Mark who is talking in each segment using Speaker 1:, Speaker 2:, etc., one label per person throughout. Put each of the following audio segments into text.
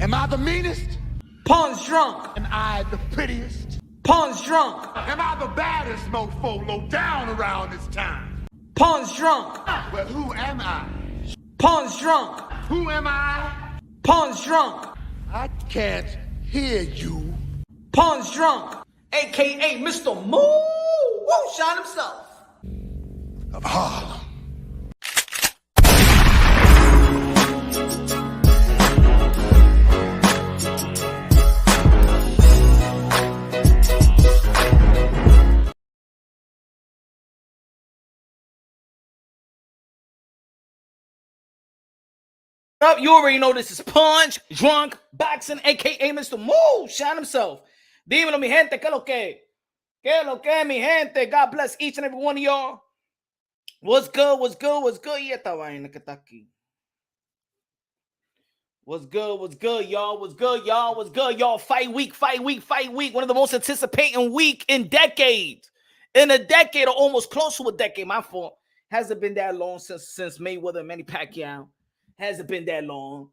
Speaker 1: Am I the meanest?
Speaker 2: Pawn's drunk.
Speaker 1: Am I the prettiest?
Speaker 2: Pawn's drunk.
Speaker 1: Am I the baddest mofo low down around this time?
Speaker 2: Pawn's drunk.
Speaker 1: Well, who am I?
Speaker 2: Pawn's drunk.
Speaker 1: Who am I?
Speaker 2: Pawn's drunk.
Speaker 1: I can't hear you.
Speaker 2: Pawn's drunk. AKA Mr. Moo Woo Shine himself.
Speaker 1: Of Harlem.
Speaker 2: Up, you already know this is Punch Drunk Boxing, aka Mr. Moo Shine himself. Dímelo, mi gente, que lo que? Que lo que, mi gente? God bless each and every one of y'all. What's good? What's good? What's good? Y esta vaina que está aquí. What's good? What's good, y'all? What's good, y'all? What's good, y'all? Fight week, fight week, fight week. One of the most anticipating week in decades. In a decade, or almost close to a decade. My fault. Hasn't been that long since Mayweather and Manny Pacquiao. Hasn't been that long.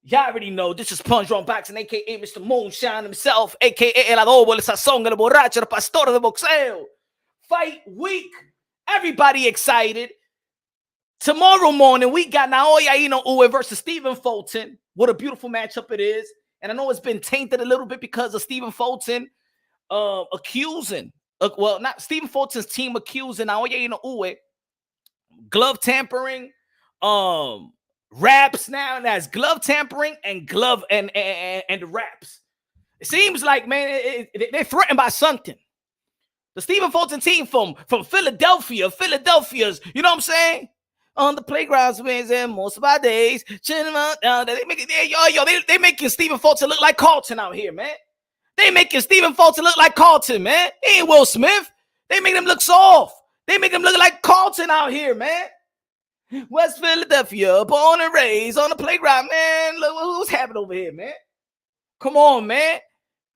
Speaker 2: Y'all already know this is Punch Drunk Boxing, a.k.a. Mr. Moonshine himself, a.k.a. El Adobo, el Sazón, el Borracho, el Pastor de Boxeo. Fight week. Everybody excited. Tomorrow morning, we got Inoue versus Stephen Fulton. What a beautiful matchup it is. And I know it's been tainted a little bit because of Stephen Fulton accusing, not Stephen Fulton's team accusing Inoue glove tampering, raps now, and that's glove tampering and glove and the raps. It seems like, man, they're threatened by something. The Stephen Fulton team from Philadelphia's, you know what I'm saying? On the playgrounds, man, most of our days, they making Stephen Fulton look like Carlton out here, man. They making Stephen Fulton look like Carlton, man. He ain't Will Smith. They make him look soft. They make him look like Carlton out here, man. West Philadelphia, born and raised on the playground, man. Look what's happening over here, man. Come on, man.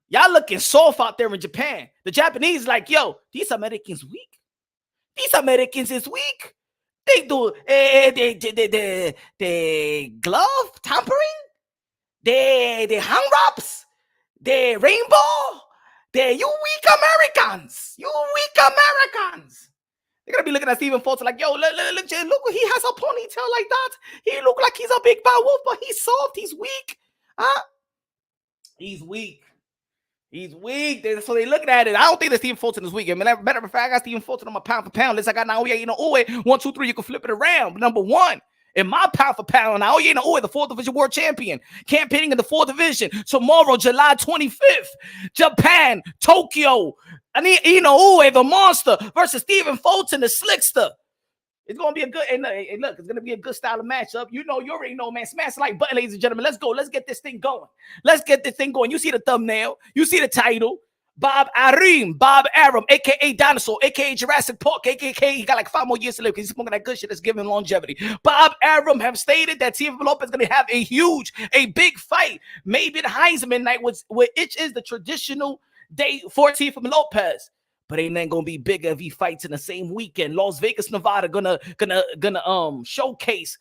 Speaker 2: Y'all looking soft out there in Japan. The Japanese like, yo, these Americans weak. These Americans is weak. They do they glove tampering. They hand wraps. They rainbow. You weak Americans. You weak Americans. They're going to be looking at Stephen Fulton like, yo, look, he has a ponytail like that. He look like he's a big bad wolf, but he's soft. He's weak. Huh? He's weak. He's weak. So they looking at it. I don't think that Stephen Fulton is weak. I mean, matter of fact, I got Stephen Fulton on my pound for pound list. I got Naoya Inoue. 1, 2, 3. You can flip it around. But number one, in my pound for pound, Naoya Inoue, the 4th Division World Champion, campaigning in the 4th Division. Tomorrow, July 25th, Japan, Tokyo. Inoue, the monster, versus Stephen Fulton, the slickster. It's going to be a good, hey, look, it's going to be a good style of matchup. You already know, man. Smash the like button, ladies and gentlemen. Let's go. Let's get this thing going. Let's get this thing going. You see the thumbnail. You see the title. Bob Arum, a.k.a. Dinosaur, a.k.a. Jurassic Park, a.k.a. he got like 5 more years to live because he's smoking that good shit that's giving him longevity. Bob Arum have stated that Teofimo Lopez is going to have a big fight. Maybe the Heisman night, which is the traditional day for Teofimo Lopez. But ain't nothing gonna be bigger if he fights in the same weekend. Las Vegas, Nevada, gonna showcase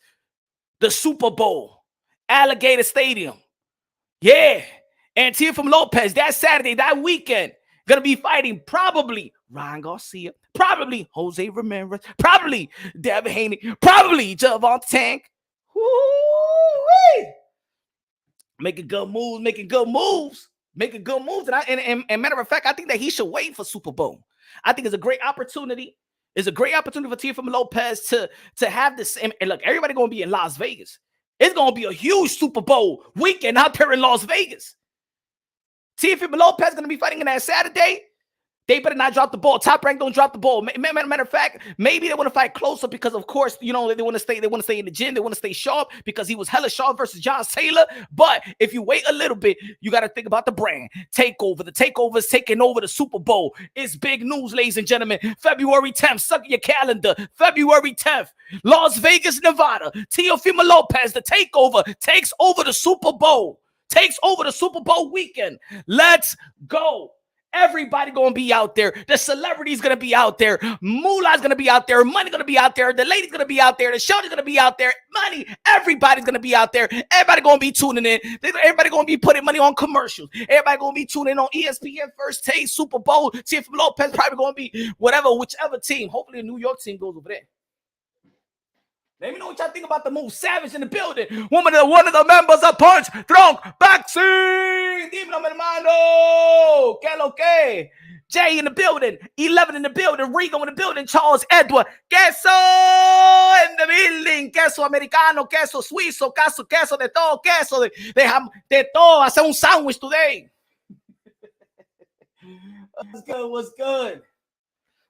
Speaker 2: the Super Bowl, Alligator Stadium. Yeah, and Teofimo Lopez that Saturday, that weekend, gonna be fighting probably Ryan Garcia, probably Jose Ramirez, probably Devin Haney, probably Gervonta Davis. Making good moves. And matter of fact, I think that he should wait for Super Bowl. I think it's a great opportunity. It's a great opportunity for Teofimo Lopez to have this. And look, everybody going to be in Las Vegas. It's going to be a huge Super Bowl weekend out there in Las Vegas. Teofimo Lopez going to be fighting in that Saturday. They better not drop the ball. Top Rank don't drop the ball. Matter of fact, maybe they want to fight closer because, of course, they want to stay. They want to stay in the gym. They want to stay sharp because he was hella sharp versus John Taylor. But if you wait a little bit, you got to think about the brand takeover. The takeover is taking over the Super Bowl. It's big news, ladies and gentlemen. February 10th, suck your calendar. February 10th, Las Vegas, Nevada. Teofimo Lopez, the takeover, takes over the Super Bowl. Takes over the Super Bowl weekend. Let's go. Everybody gonna be out there. The celebrity's gonna be out there. Moolah's gonna be out there. Money gonna be out there. The lady's gonna be out there. The show's gonna be out there. Money. Everybody's gonna be out there. Everybody gonna be tuning in. Everybody gonna be putting money on commercials. Everybody gonna be tuning in on ESPN, First Take, Super Bowl. Teofimo Lopez probably gonna be whichever team. Hopefully the New York team goes over there. Let me know what y'all think about the move. Savage in the building. One of the members of Punch Drunk Boxing. Dímelo, mi hermano. Que lo que? Jay in the building. 11 in the building. Rigo in the building. Charles Edward. Queso in the building. Queso americano. Queso suizo. Queso de todo. Queso de todo. Hacer un sandwich today. What's good?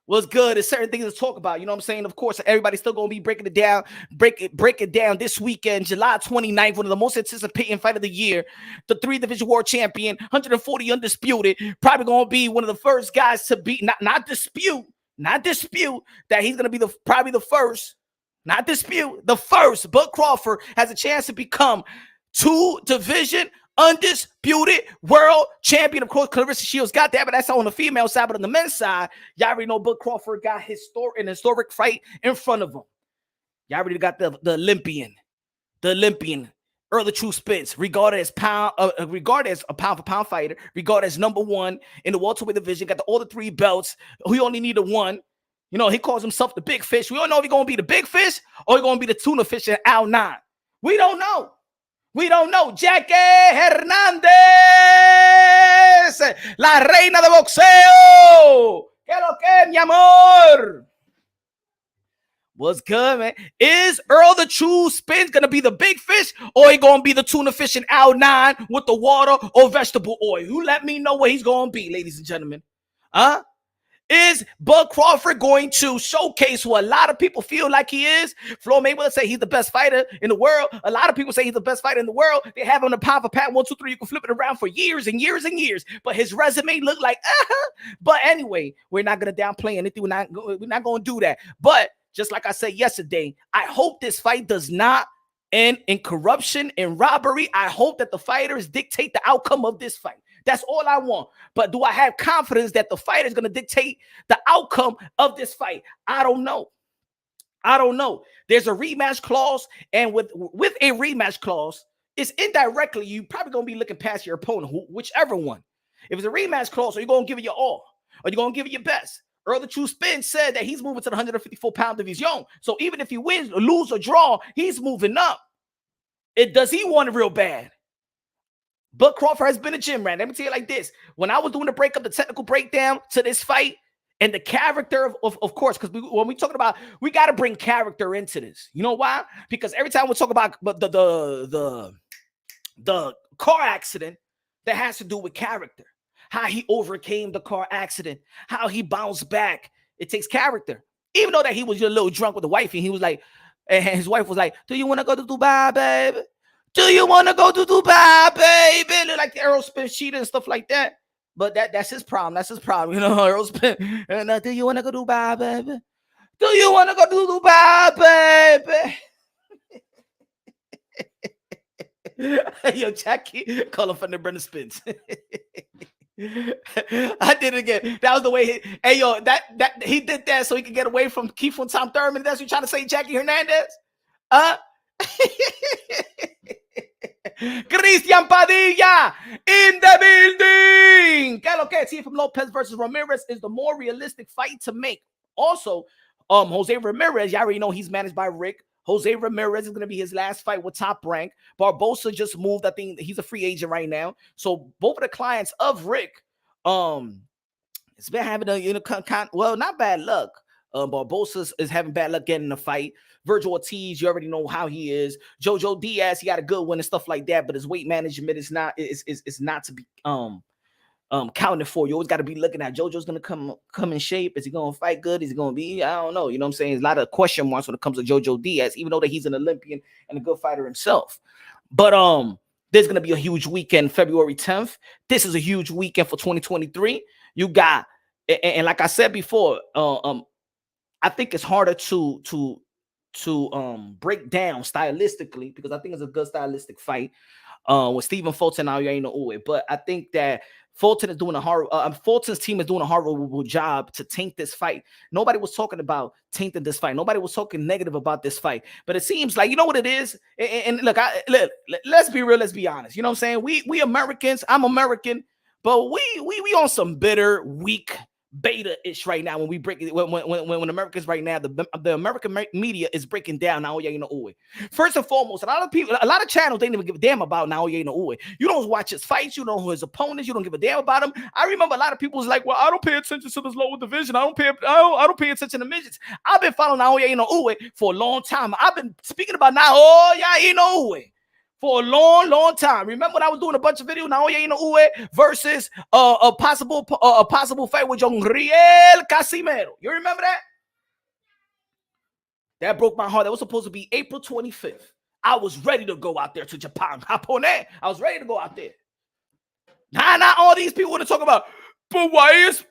Speaker 2: What's good? There's certain things to talk about. You know what I'm saying? Of course, everybody's still going to be breaking it down. Break it down this weekend, July 29th, one of the most anticipated fight of the year. The 3-division world champion, 140 undisputed, probably going to be one of the first guys to be, not dispute that he's going to be probably the first, the first. Bud Crawford has a chance to become 2-division undisputed world champion. Of course, Clarissa Shields got that, but that's on the female side. But on the men's side, y'all already know Bud Crawford got an historic fight in front of him. Y'all already got the Olympian, Earl the True Spence, regarded as a pound for pound fighter, regarded as #1 in the welterweight division. Got all the 3 belts. He only needed 1. You know, he calls himself the big fish. We don't know if he's gonna be the big fish or he's gonna be the tuna fish in Al 9. We don't know. Jackie Hernández, la reina de boxeo. ¿Qué lo que, mi amor? What's good, man? Is Earl the True Spence going to be the big fish or he going to be the tuna fish in Al 9 with the water or vegetable oil? You let me know what he's going to be, ladies and gentlemen. Huh? Is Bud Crawford going to showcase who a lot of people feel like he is? Floyd Mayweather say he's the best fighter in the world. A lot of people say he's the best fighter in the world. They have him on the pound for pound 1, 2, 3. You can flip it around for years and years and years. But his resume looked like, But anyway, we're not going to downplay anything. We're not going to do that. But just like I said yesterday, I hope this fight does not end in corruption and robbery. I hope that the fighters dictate the outcome of this fight. That's all I want. But do I have confidence that the fighter is going to dictate the outcome of this fight? I don't know. There's a rematch clause, and with a rematch clause, it's indirectly you probably going to be looking past your opponent, whichever one. If it's a rematch clause, are you going to give it your all? Are you going to give it your best? Earl the True Spence said that he's moving to the 154-pound division. So even if he wins, or lose, or draw, he's moving up. Does he want it real bad? Bud Crawford has been a gym rat. Let me tell you like this. When I was doing the technical breakdown to this fight and the character of course, because when we talking about, we got to bring character into this. You know why? Because every time we talk about the car accident, that has to do with character. How he overcame the car accident, how he bounced back. It takes character. Even though that he was a little drunk with the wife, and he was like, and his wife was like, "Do you want to go to Dubai, baby? Do you want to go to Dubai, baby?" Like the Errol Spence cheater and stuff like that. But that's his problem. That's his problem. You know, Errol Spence. And do you want to go to Dubai, baby? Do you want to go to Dubai, baby? Yo, Jackie, call him from the Brendan Spence. I did it again. That was the way that he did that so he could get away from Keith from Tom Thurman. That's what you're trying to say, Jackie Hernandez? Christian Padilla in the building. Teofimo Lopez versus Ramirez is the more realistic fight to make. Also, Jose Ramirez, you already know he's managed by Rick. Jose Ramirez is going to be his last fight with Top Rank. Barbosa just moved. I think he's a free agent right now. So both of the clients of Rick, it's been having not bad luck. Barbosa is having bad luck getting in the fight. Virgil Ortiz, you already know how he is. Jojo Diaz, he got a good one and stuff like that, but his weight management is not to be counted for. You always got to be looking at Jojo's gonna come in shape. Is he gonna fight good? Is he gonna be? I don't know. You know what I'm saying? There's a lot of question marks when it comes to Jojo Diaz, even though that he's an Olympian and a good fighter himself. But there's gonna be a huge weekend, February 10th. This is a huge weekend for 2023. You got, and like I said before, I think it's harder to break down stylistically because I think it's a good stylistic fight. with Stephen Fulton and Inoue. But I think that Fulton is doing Fulton's team is doing a horrible job to taint this fight. Nobody was talking about tainting this fight. Nobody was talking negative about this fight. But it seems like, you know what it is? And look, let's be real, let's be honest. You know what I'm saying? We Americans, I'm American, but we on some bitter, weak beta-ish right now when we break it. When Americans right now, the American media is breaking down Naoya Inoue. First and foremost, a lot of channels, they don't even give a damn about Naoya Inoue. You don't watch his fights, you don't know his opponents, you don't give a damn about him. I remember a lot of people was like, well, I don't pay attention to this lower division. I don't pay attention to midgets. I've been following Naoya Inoue for a long time. I've been speaking about Naoya Inoue for a long time. Remember when I was doing a bunch of videos, Naoya Inoue versus a possible fight with Riel Casimero. You remember that? That broke my heart. That was supposed to be April 25th. I was ready to go out there to Japan. Japone. I was ready to go out there. Now all these people want to talk about, but why is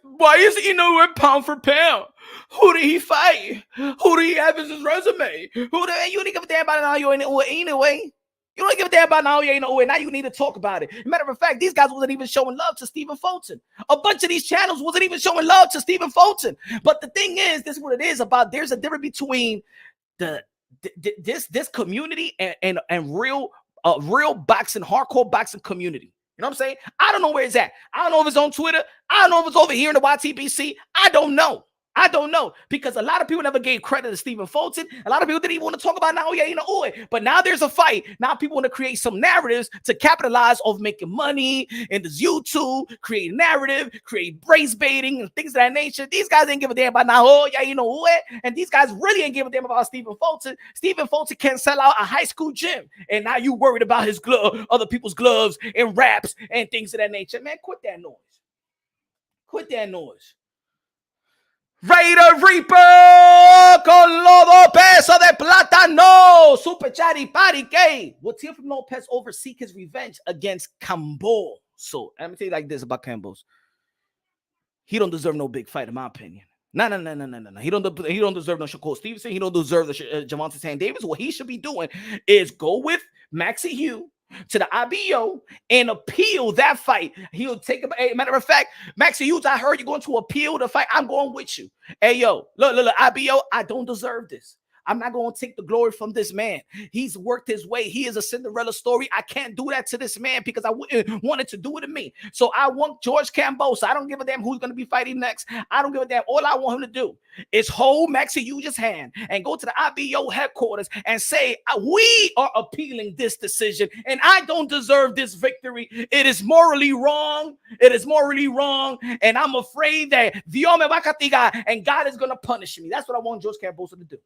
Speaker 2: Inoue pound for pound? Who did he fight? Who did he have as his resume? You didn't give a damn about Naoya Inoue anyway. You don't give a damn about Naoya Inoue. Now you need to talk about it. Matter of fact, these guys wasn't even showing love to Stephen Fulton. A bunch of these channels wasn't even showing love to Stephen Fulton. But the thing is, this is what it is about. There's a difference between this community and real boxing, hardcore boxing community. You know what I'm saying? I don't know where it's at. I don't know if it's on Twitter. I don't know if it's over here in the YTBC. I don't know. Because a lot of people never gave credit to Stephen Fulton. A lot of people didn't even want to talk about Naoya Inoue. But now there's a fight. Now people want to create some narratives to capitalize off making money in this YouTube, create narrative, create brace baiting and things of that nature. These guys ain't give a damn about Naoya Inoue. And these guys really ain't give a damn about Stephen Fulton. Stephen Fulton can't sell out a high school gym. And now you worried about his other people's gloves and wraps and things of that nature. Man, quit that noise. Quit that noise. Raider Reaper con lodo peso de plátano. Super chatty patty gay. Will Teofimo Lopez overseek his revenge against Campbell? So let me tell you like this about Campbell. He don't deserve no big fight, in my opinion. No. He don't deserve no Shakur Stevenson. He don't deserve the Gervonta Davis. What he should be doing is go with Maxie Hugh to the IBO and appeal that fight. He'll take a matter of fact, Maxie Hughes, I heard you're going to appeal the fight. I'm going with you. Hey, yo, look, IBO, I don't deserve this. I'm not going to take the glory from this man. He's worked his way. He is a Cinderella story. I can't do that to this man because I wouldn't want it to do it to me. So I want George Campbell. So I don't give a damn who's going to be fighting next. I don't give a damn. All I want him to do is hold Maxie Hughes' hand and go to the IBO headquarters and say, we are appealing this decision and I don't deserve this victory. It is morally wrong. And I'm afraid that Dios me va a castigar and God is going to punish me. That's what I want George Campbell to do.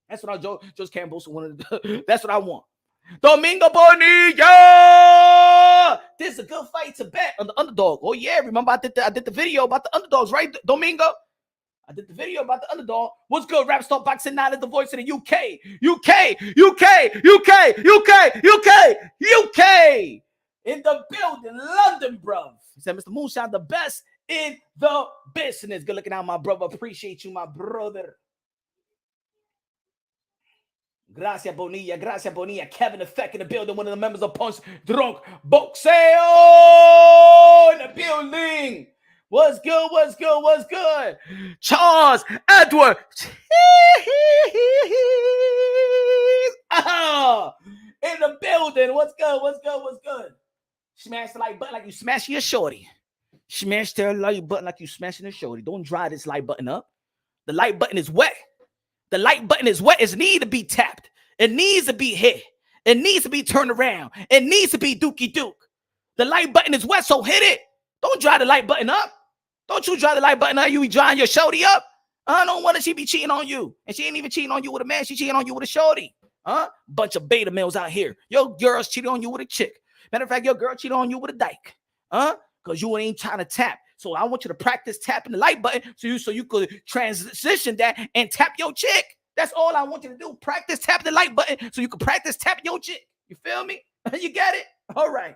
Speaker 2: That's what George Campbell wanted to do. That's what I want. Domingo Bonilla! This is a good fight to bet on the underdog. Oh, yeah. Remember, I did the video about the underdogs, right, Domingo? I did the video about the underdog. What's good, Rap Star Boxing 9 is the voice of the UK. UK! In the building, London, bruv. He said, Mr. Moonshine, the best in the business. Good looking out, my brother. Appreciate you, my brother. Gracias, Bonilla. Kevin Effect in the building. One of the members of Punch Drunk Boxeo in the building. What's good? Charles Edward. In the building. What's good? Smash the like button like you smashing your shorty. Smash the like button like you smashing your shorty. Don't dry this like button up. The like button is wet. The like button is wet. It needs to be tapped. It needs to be hit. It needs to be turned around. It needs to be dookie duke. The like button is wet, so hit it. Don't dry the like button up. Don't you dry the like button up. You be drying your shorty up. I don't want she be cheating on you. And she ain't even cheating on you with a man. She cheating on you with a shorty. Bunch of beta males out here. Your girl's cheating on you with a chick. Matter of fact, your girl cheated on you with a dyke. Because you ain't trying to tap. So I want you to practice tapping the like button so you could transition that and tap your chick. That's all I want you to do. Practice tapping the like button so you can practice tapping your chick. You feel me? You get it? All right.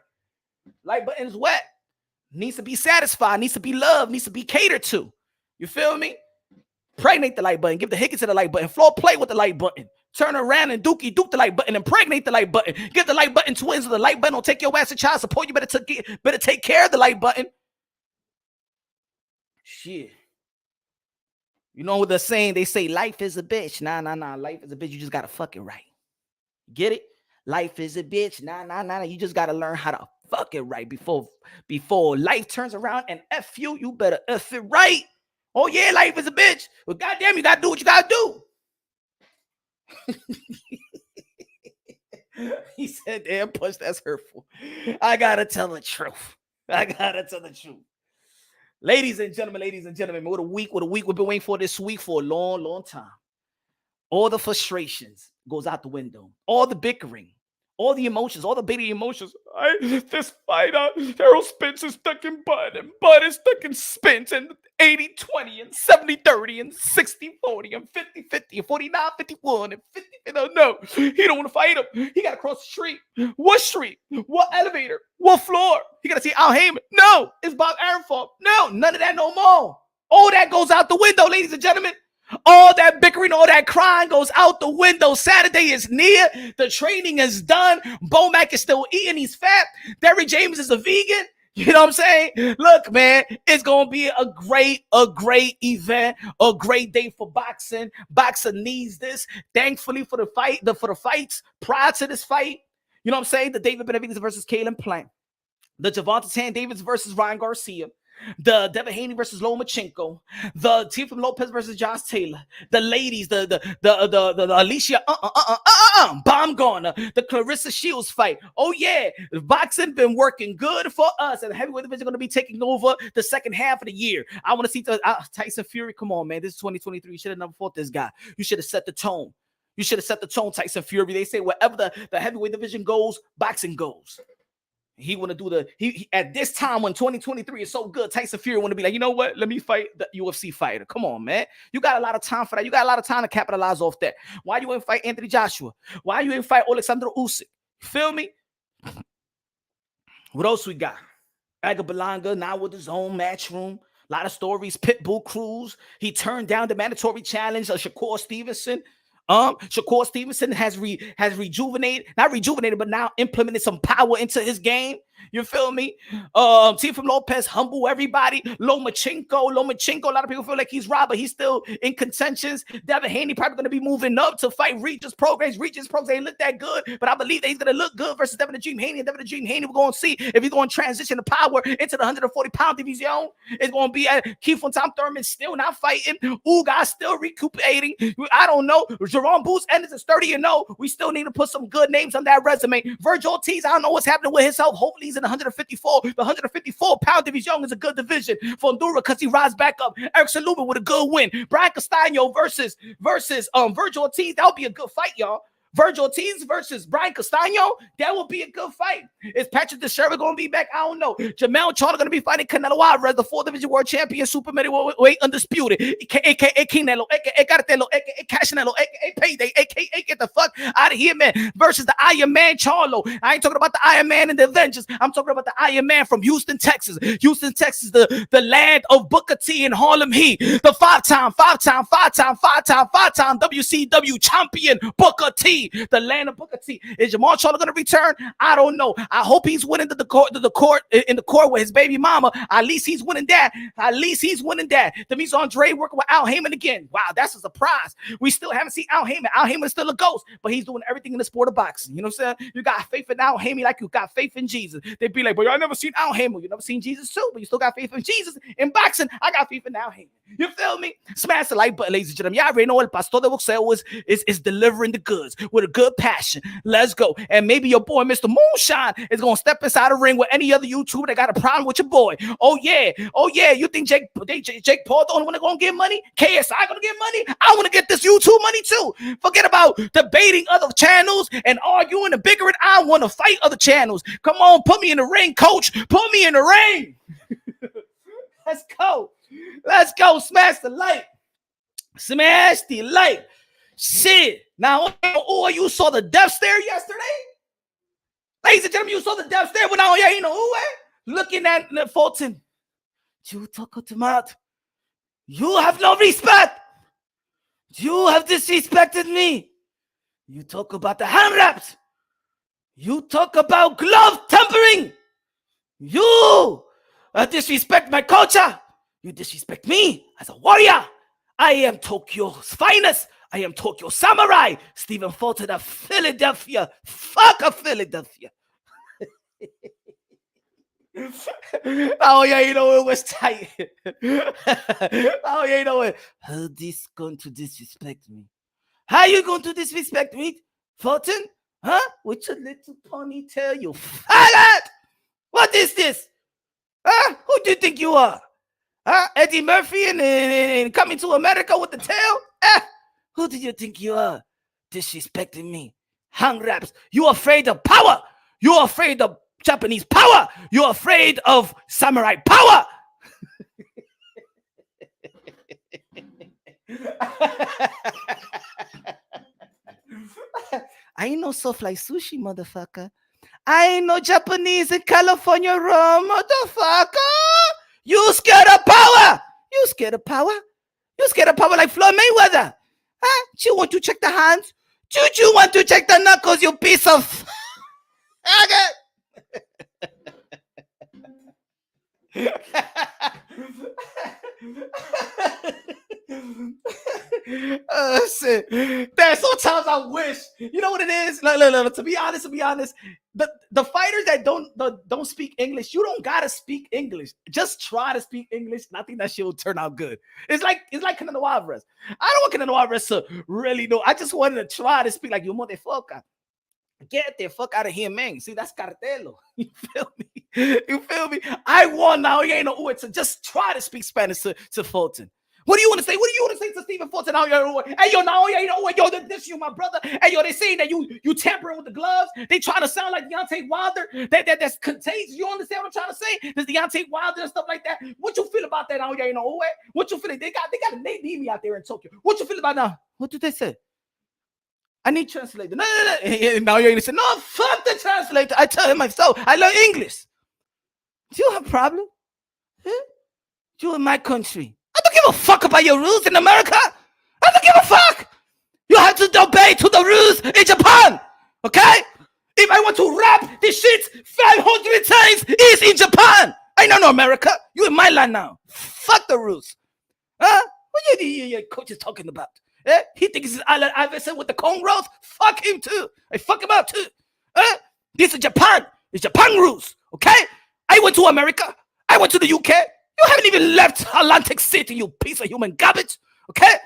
Speaker 2: Like button is wet. Needs to be satisfied. Needs to be loved. Needs to be catered to. You feel me? Pregnate the like button. Give the hickey to the like button. Floor play with the like button. Turn around and duke the like button, impregnate the like button. Get the like button twins, so the like button will take your ass to child support. You better take care of the like button. Shit. You know what they're saying? They say life is a bitch. Nah. Life is a bitch. You just gotta fuck it right. Get it? Life is a bitch. Nah. You just gotta learn how to fuck it right before life turns around and F you. You better F it right. Oh yeah, life is a bitch. Well, goddamn, you gotta do what you gotta do. He said, damn, push, that's hurtful. I gotta tell the truth. Ladies and gentlemen, what a week we've been waiting for this week for a long time. All the frustrations goes out the window. All the bickering, all the emotions, all the baby emotions. This fighter, Errol Spence is stuck in Bud, and Bud is stuck in Spence, and 80-20, and 70-30, and 60-40, and 50-50, and 49-51, and 50. No, he don't want to fight him. He got to cross the street. What street? What elevator? What floor? He got to see Al Heyman. No, it's Bob Aaron fault. No, none of that no more. All that goes out the window, ladies and gentlemen. All that bickering, all that crying goes out the window. Saturday is near. The training is done. Bomac is still eating. He's fat. Derrick James is a vegan. You know what I'm saying? Look, man, it's going to be a great event, a great day for boxing. Boxing needs this. Thankfully for the fights prior to this fight, you know what I'm saying? The David Benavidez versus Caleb Plant. The Gervonta Davis versus Ryan Garcia. The Devin Haney versus Lomachenko, the Teofimo Lopez versus Josh Taylor, the ladies, the Alicia Baumgartner, the Clarissa Shields fight. Oh yeah, boxing been working good for us, and the heavyweight division going to be taking over the second half of the year. I want to see Tyson Fury. Come on, man, this is 2023. You should have never fought this guy. You should have set the tone. You should have set the tone, Tyson Fury. They say wherever the heavyweight division goes, boxing goes. He want to do he at this time when 2023 is so good, Tyson Fury want to be like, you know what? Let me fight the UFC fighter. Come on, man. You got a lot of time for that. You got a lot of time to capitalize off that. Why you ain't fight Anthony Joshua? Why you ain't fight Alexander Usyk? You feel me? What else we got? Edgar Berlanga now with his own match room. A lot of stories. Pitbull Cruz. He turned down the mandatory challenge of Shakur Stevenson. Shakur Stevenson has rejuvenated, not rejuvenated, but now implemented some power into his game. You feel me? Teofimo Lopez humble everybody. Lomachenko. A lot of people feel like he's robbed, but he's still in contentions. Devin Haney probably going to be moving up to fight Regis Prograis. Regis Prograis ain't look that good, but I believe that he's going to look good versus Devin the Dream Haney. And Devin the Dream Haney, we're going to see if he's going to transition the power into the 140-pound division. It's going to be Keith von Tom Thurman still not fighting. Ugas still recuperating. I don't know. Jerome Boots Anderson is 30-0. We still need to put some good names on that resume. Virgil Ortiz, I don't know what's happening with his health. Hopefully he's in the 154. The 154-pound division is a good division for Honduras because he rides back up. Eric Saluba with a good win. Brian Castaño versus Virgil Ortiz. That would be a good fight, y'all. Virgil Ortiz versus Brian Castaño, that will be a good fight. Is Patrick Teixeira going to be back? I don't know. Jamal Charlo going to be fighting Canelo Alvarez, the 4th division world champion, super middleweight undisputed, aka Canelo, aka Cartelo, aka Cashinelo, aka Payday, aka get the fuck out of here, man, versus the Iron Man Charlo. I ain't talking about the Iron Man and the Avengers. I'm talking about the Iron Man from Houston, Texas. Houston, Texas, the land of Booker T and Harlem Heat. The five-time WCW champion Booker T. The land of Booker T. Is Jamal Charlo going to return? I don't know. I hope he's winning in the court with his baby mama. At least he's winning that. Demise Andre working with Al Heyman again. Wow, that's a surprise. We still haven't seen Al Heyman. Al Heyman is still a ghost, but he's doing everything in the sport of boxing. You know what I'm saying? You got faith in Al Heyman like you got faith in Jesus. They'd be like, but I never seen Al Heyman. You never seen Jesus too, but you still got faith in Jesus. In boxing, I got faith in Al Heyman. You feel me? Smash the like button, ladies and gentlemen. Y'all already know El Pastor de Boxeo is delivering the goods with a good passion. Let's go. And maybe your boy, Mr. Moonshine, is going to step inside the ring with any other YouTuber that got a problem with your boy. Oh, yeah. You think Jake Paul the only one that's going to get money? KSI going to get money? I want to get this YouTube money too. Forget about debating other channels and arguing and bickering. I want to fight other channels. Come on, put me in the ring, coach. Put me in the ring. Let's go. Smash the like. Shit. Now, you saw the death stare yesterday? Ladies and gentlemen, you saw the death stare when looking at Fulton. You talk about. You have no respect. You have disrespected me. You talk about the hand wraps. You talk about glove tampering. You disrespect my culture. You disrespect me as a warrior. I am Tokyo's finest. I am Tokyo Samurai. Stephen Fulton of Philadelphia. Fuck of Philadelphia. Oh yeah, you know it was tight. Oh yeah, you know it. How this going to disrespect me? How you going to disrespect me, Fulton? Huh? With your little ponytail, you faggot! What is this? Huh? Who do you think you are? Huh? Eddie Murphy and Coming to America with the tail? Who do you think you are? Disrespecting me. Hang wraps. You afraid of power. You're afraid of Japanese power. You're afraid of samurai power. I ain't no soft like sushi, motherfucker. I ain't no Japanese in California rum, motherfucker. You scared of power. You scared of power. You scared of power like Floyd Mayweather. Huh? Do you want to check the hands? Do you want to check the knuckles, you piece of... Oh shit. There's sometimes I wish. You know what it is? Look, to be honest, the fighters that don't speak English, you don't gotta speak English. Just try to speak English, and I think that shit will turn out good. It's like Canelo Alvarez. I don't want Canelo Alvarez to really know. I just wanted to try to speak like you motherfucker. Get the fuck out of here, man. See, that's cartelo. You feel me? You feel me? I won now. You ain't no to just try to speak Spanish to Fulton. What do you want to say? What do you want to say to Stephen Fulton? Hey, yo, now, you know what? Yo, this you, my brother. Hey, yo, they saying that you tampering with the gloves. They trying to sound like Deontay Wilder. That's contagious. You understand what I'm trying to say? There's Deontay Wilder and stuff like that. What you feel about that? Now, you know what? What you feel? They got a Nate Nemi out there in Tokyo. What you feel about now? What did they say? I need translator. No. Now you're gonna say, no, fuck the translator. I tell him myself, I learn English. Do you have a problem? Huh? You in my country. I don't give a fuck about your rules in America. I don't give a fuck. You have to obey to the rules in Japan. Okay? If I want to rap this shit 500 times, it's in Japan. I know America. You in my land now. Fuck the rules. Huh? What your coach is talking about? He thinks he's Allen Iverson with the cornrows. Fuck him too. I fuck him out too. This is Japan. It's Japan rules. Okay? I went to America. I went to the UK. You haven't even left Atlantic City, you piece of human garbage. Okay?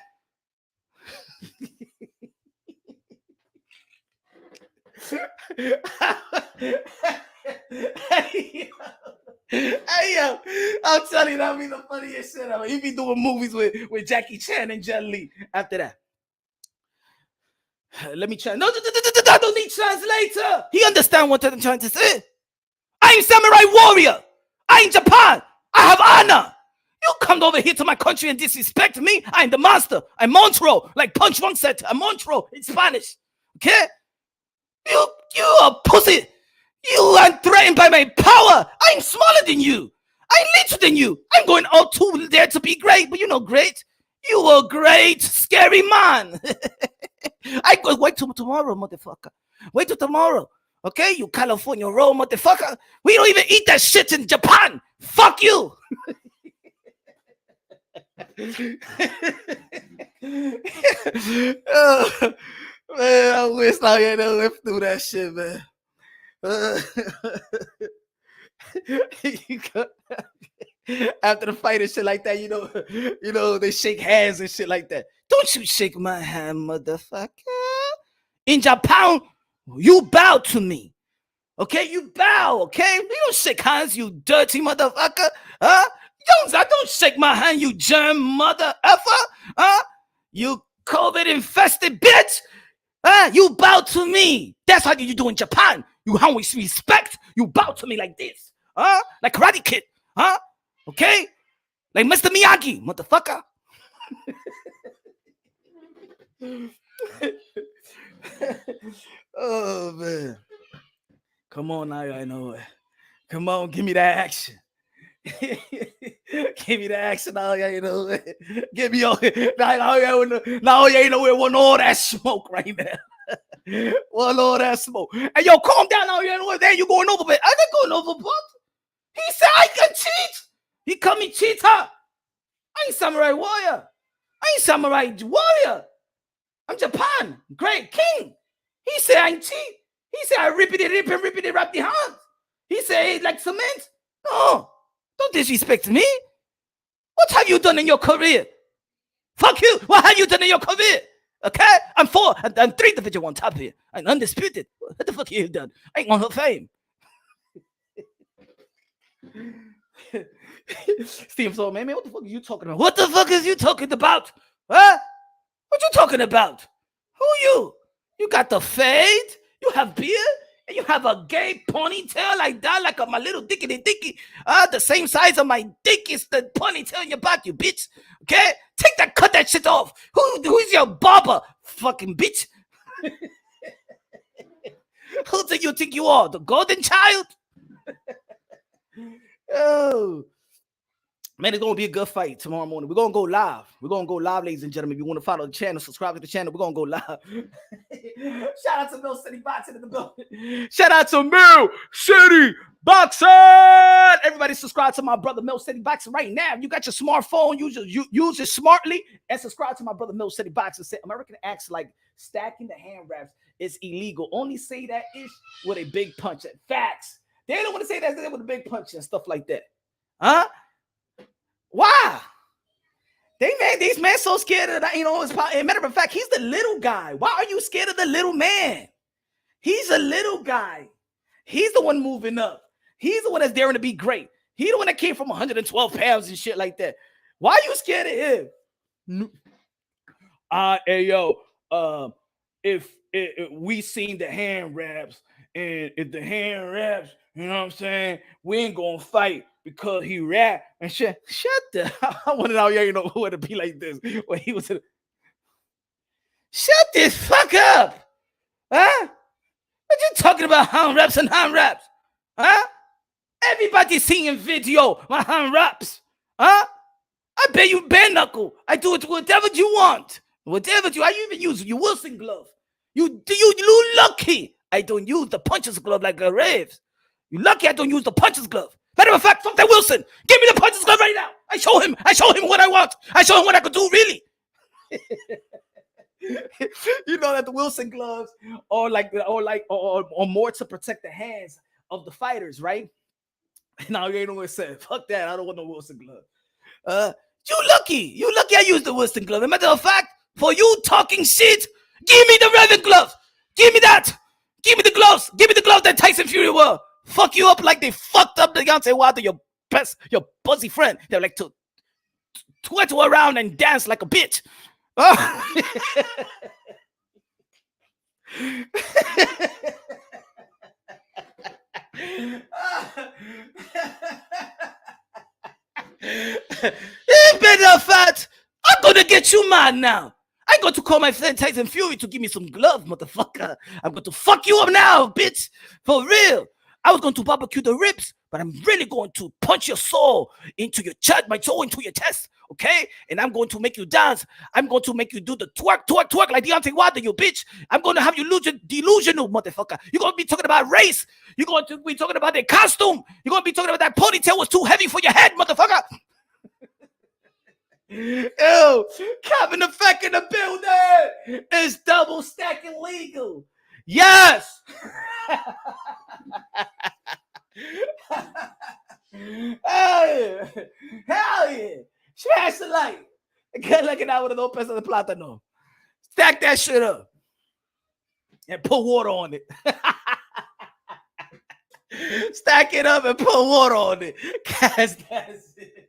Speaker 2: Hey, yo, I'm telling you, that'll be the funniest shit ever. He be doing movies with Jackie Chan and Jet Li after that. Let me try. No, I don't need translator. He understand what I'm trying to say. I'm samurai warrior. I'm Japan. I have honor. You come over here to my country and disrespect me. I'm the master. I'm Montro, like Punch Drunk said. I'm Montro in Spanish. Okay? You a pussy. You are threatened by my power. I'm smaller than you. I'm little than you. I'm going out too there to be great, but you're not great. You are a great, scary man. I go wait till tomorrow, motherfucker. Wait till tomorrow. Okay, you California roll, motherfucker. We don't even eat that shit in Japan. Fuck you. Oh, man, I wish I had lived through that shit, man. After the fight and shit like that, you know, they shake hands and shit like that. Don't you shake my hand, motherfucker. In Japan, you bow to me. Okay, you bow, okay? You don't shake hands, you dirty motherfucker. Huh? Don't shake my hand, you germ mother effer. Huh? You COVID-infested bitch. You bow to me. That's how you do in Japan. You how we respect. You bow to me like this. Huh? Like Karate Kid. Huh? Okay? Like Mr. Miyagi, motherfucker. Oh, man. Come on now, I know it. Come on, give me that action. Give me the action now, you know. Give me all now, you know, we want all that smoke right now. Well, all that smoke. Hey, yo, calm down out here. There you going overboard. I ain't going overboard. He said I can cheat. He called me cheater. I ain't samurai warrior. I ain't samurai warrior. I'm Japan. Great king. He said I ain't cheat. He said I rip it, wrap the hands. He said it's like cement. No, don't disrespect me. What have you done in your career? Fuck you. What have you done in your career? Okay? I'm 3 Division 1 top here. I'm undisputed. What the fuck you done? I ain't on her fame. Steve so man, what the fuck are you talking about? What the fuck is you talking about? Huh? What you talking about? Who you? You got the fade? You have beard? And you have a gay ponytail like that, like my little dicky. The same size of my dick is the ponytail in your back, you bitch. Okay? Cut that shit off. Who's your barber? Fucking bitch. Who do you think you are? The golden child? Oh. Man, it's going to be a good fight tomorrow morning. We're going to go live. We're going to go live, ladies and gentlemen. If you want to follow the channel, subscribe to the channel, we're going to go live. Shout out to Mill City Boxing in the building. Shout out to Mill City Boxing. Everybody subscribe to my brother Mill City Boxing right now. If you got your smartphone, use it smartly and subscribe to my brother Mill City Boxing. Say American acts like stacking the hand wraps is illegal. Only say that ish with a big punch. Facts. They don't want to say that with a big punch and stuff like that. Huh? Why? These men so scared of that, as a matter of fact, he's the little guy. Why are you scared of the little man? He's a little guy. He's the one moving up. He's the one that's daring to be great. He's the one that came from 112 pounds and shit like that. Why are you scared of him? Hey yo, if we seen the hand wraps, and if the hand wraps, you know what I'm saying, we ain't gonna fight because he rap and shit. Shut the. I wanted out here, who would be like this when he was. Shut this fuck up, huh? What you talking about? Hand wraps and hand wraps, huh? Everybody seeing video my hand wraps, huh? I bet you bare knuckle. I do it whatever you want, whatever you. I even use your Wilson glove. You lucky. I don't use the puncher's glove like a Raves. You lucky I don't use the puncher's glove. Matter of fact, fuck that Wilson. Give me the puncher's glove right now. I show him what I want. I show him what I could do, really. You know that the Wilson gloves are more to protect the hands of the fighters, right? Now you ain't know what it said. Fuck that. I don't want no Wilson glove. You lucky I used the Wilson glove. As a matter of fact, for you talking shit, give me the Raven glove. Give me that. Give me the gloves. Give me the gloves that Tyson Fury wore. Fuck you up like they fucked up Deontay Wilder, your pussy friend. They're like to twiddle around and dance like a bitch. Oh. Better fat. I'm gonna get you mad now. I got to call my friend Tyson Fury to give me some gloves, motherfucker. I'm going to fuck you up now, bitch. For real. I was going to barbecue the ribs, but I'm really going to punch your soul into your chest, my soul into your chest, okay? And I'm going to make you dance. I'm going to make you do the twerk like Deontay Wilder, you bitch. I'm going to have you delusional, motherfucker. You're going to be talking about race. You're going to be talking about their costume. You're going to be talking about that ponytail was too heavy for your head, motherfucker. Ew, Kevin the Feck in the building. Is double stacking legal? Yes. Hell yeah. Smash the light. Get looking out with an Lopez and the Plátano. Stack that shit up and put water on it. Stack it up and put water on it. That's it.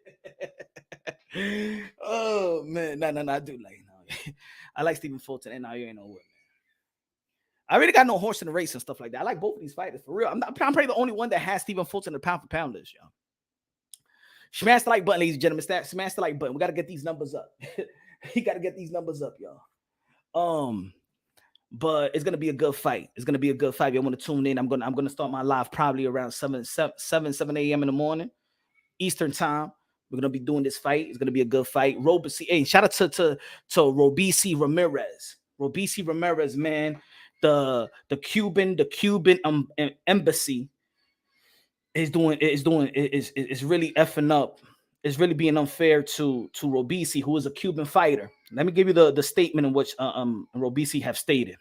Speaker 2: Oh man, no, I do like. No. I like Stephen Fulton, and now you ain't no what. I really got no horse in the race and stuff like that. I like both of these fighters for real. I'm probably the only one that has Stephen Fulton in the pound for pound list, y'all. Smash the like button, ladies and gentlemen. Smash the like button. We got to get these numbers up. You got to get these numbers up, y'all. But it's gonna be a good fight. It's gonna be a good fight. If you want to tune in, I'm gonna start my live probably around 7 a.m. in the morning, Eastern time. We're gonna be doing this fight. It's gonna be a good fight. Hey, shout out to Robisi Ramirez. Robisi Ramirez, man. the Cuban embassy is really effing up. It's really being unfair to Robisi, who is a Cuban fighter. Let me give you the statement in which Robisi have stated.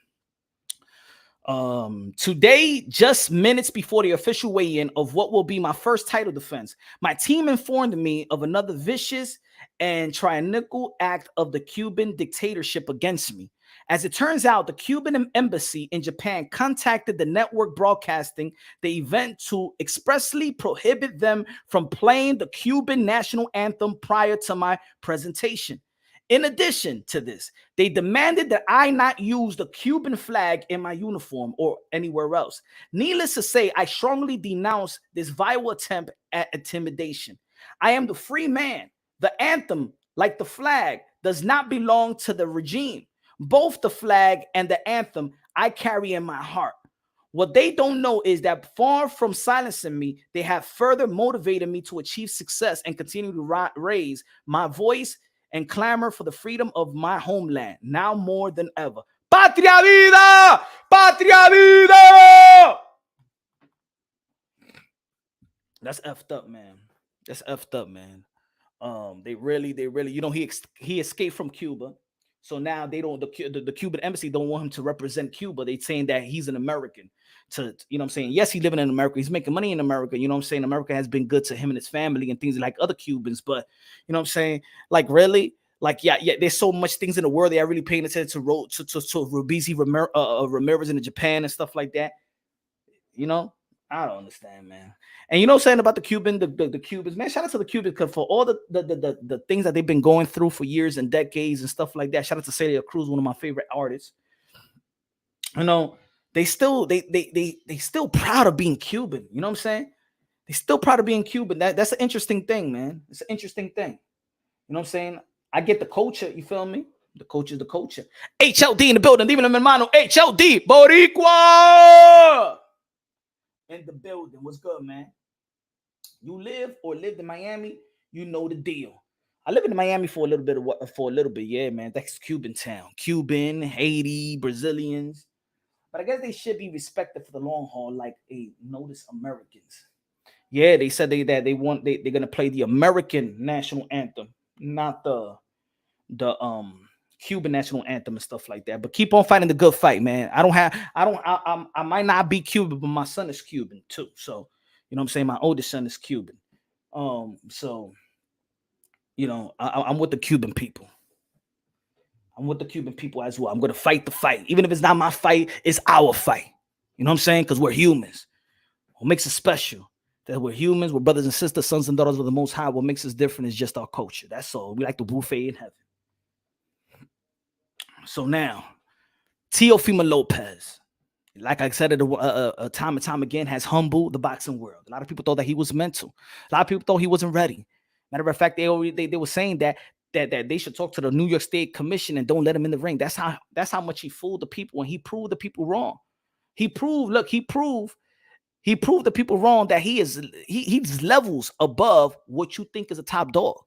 Speaker 2: Today, just minutes before the official weigh-in of what will be my first title defense, my team informed me of another vicious and tyrannical act of the Cuban dictatorship against me. As it turns out, the Cuban embassy in Japan contacted the network broadcasting the event to expressly prohibit them from playing the Cuban national anthem prior to my presentation. In addition to this, they demanded that I not use the Cuban flag in my uniform or anywhere else. Needless to say, I strongly denounce this vile attempt at intimidation. I am the free man. The anthem, like the flag, does not belong to the regime. Both the flag and the anthem I carry in my heart. What they don't know is that far from silencing me, they have further motivated me to achieve success and continue to raise my voice and clamor for the freedom of my homeland, now more than ever. Patria vida! Patria vida! That's effed up, man. That's effed up, man. They really, you know, he escaped from Cuba. So now they don't, the Cuban embassy don't want him to represent Cuba. They saying that he's an American. To, you know what I'm saying? Yes, he's living in America. He's making money in America. You know what I'm saying? America has been good to him and his family and things like other Cubans. But, you know what I'm saying? Like, really? Like, yeah, there's so much things in the world they are really paying attention to Robisi, Ramirez in Japan and stuff like that. You know? I don't understand, man. And you know what I'm saying about the Cubans, man, shout out to the Cubans for all the things that they've been going through for years and decades and stuff like that. Shout out to Celia Cruz, one of my favorite artists. You know, they still proud of being Cuban. You know what I'm saying? They still proud of being Cuban. That's an interesting thing, man. It's an interesting thing. You know what I'm saying? I get the culture, you feel me? The culture is the culture. HLD in the building, leaving them in mano. HLD, Boricua! In the building. What's good, man? You lived in Miami, you know the deal. I lived in Miami for a little bit, yeah, man. That's Cuban town. Cuban, Haiti, Brazilians. But I guess they should be respected for the long haul, like a notice Americans. Yeah, they said they're gonna play the American national anthem, not the Cuban national anthem and stuff like that. But keep on fighting the good fight, man. I might not be Cuban, but my son is Cuban too. So, you know what I'm saying? My oldest son is Cuban. So, you know, I'm with the Cuban people. I'm with the Cuban people as well. I'm going to fight the fight. Even if it's not my fight, it's our fight. You know what I'm saying? Because we're humans. What makes us special? That we're humans, we're brothers and sisters, sons and daughters of the Most High. What makes us different is just our culture. That's all. We like the buffet in heaven. So now, Teofimo Lopez, like I said, time and time again, has humbled the boxing world. A lot of people thought that he was mental. A lot of people thought he wasn't ready. Matter of fact, they were saying that they should talk to the New York State Commission and don't let him in the ring. That's how much he fooled the people, and he proved the people wrong. He proved the people wrong that he's levels above what you think is a top dog.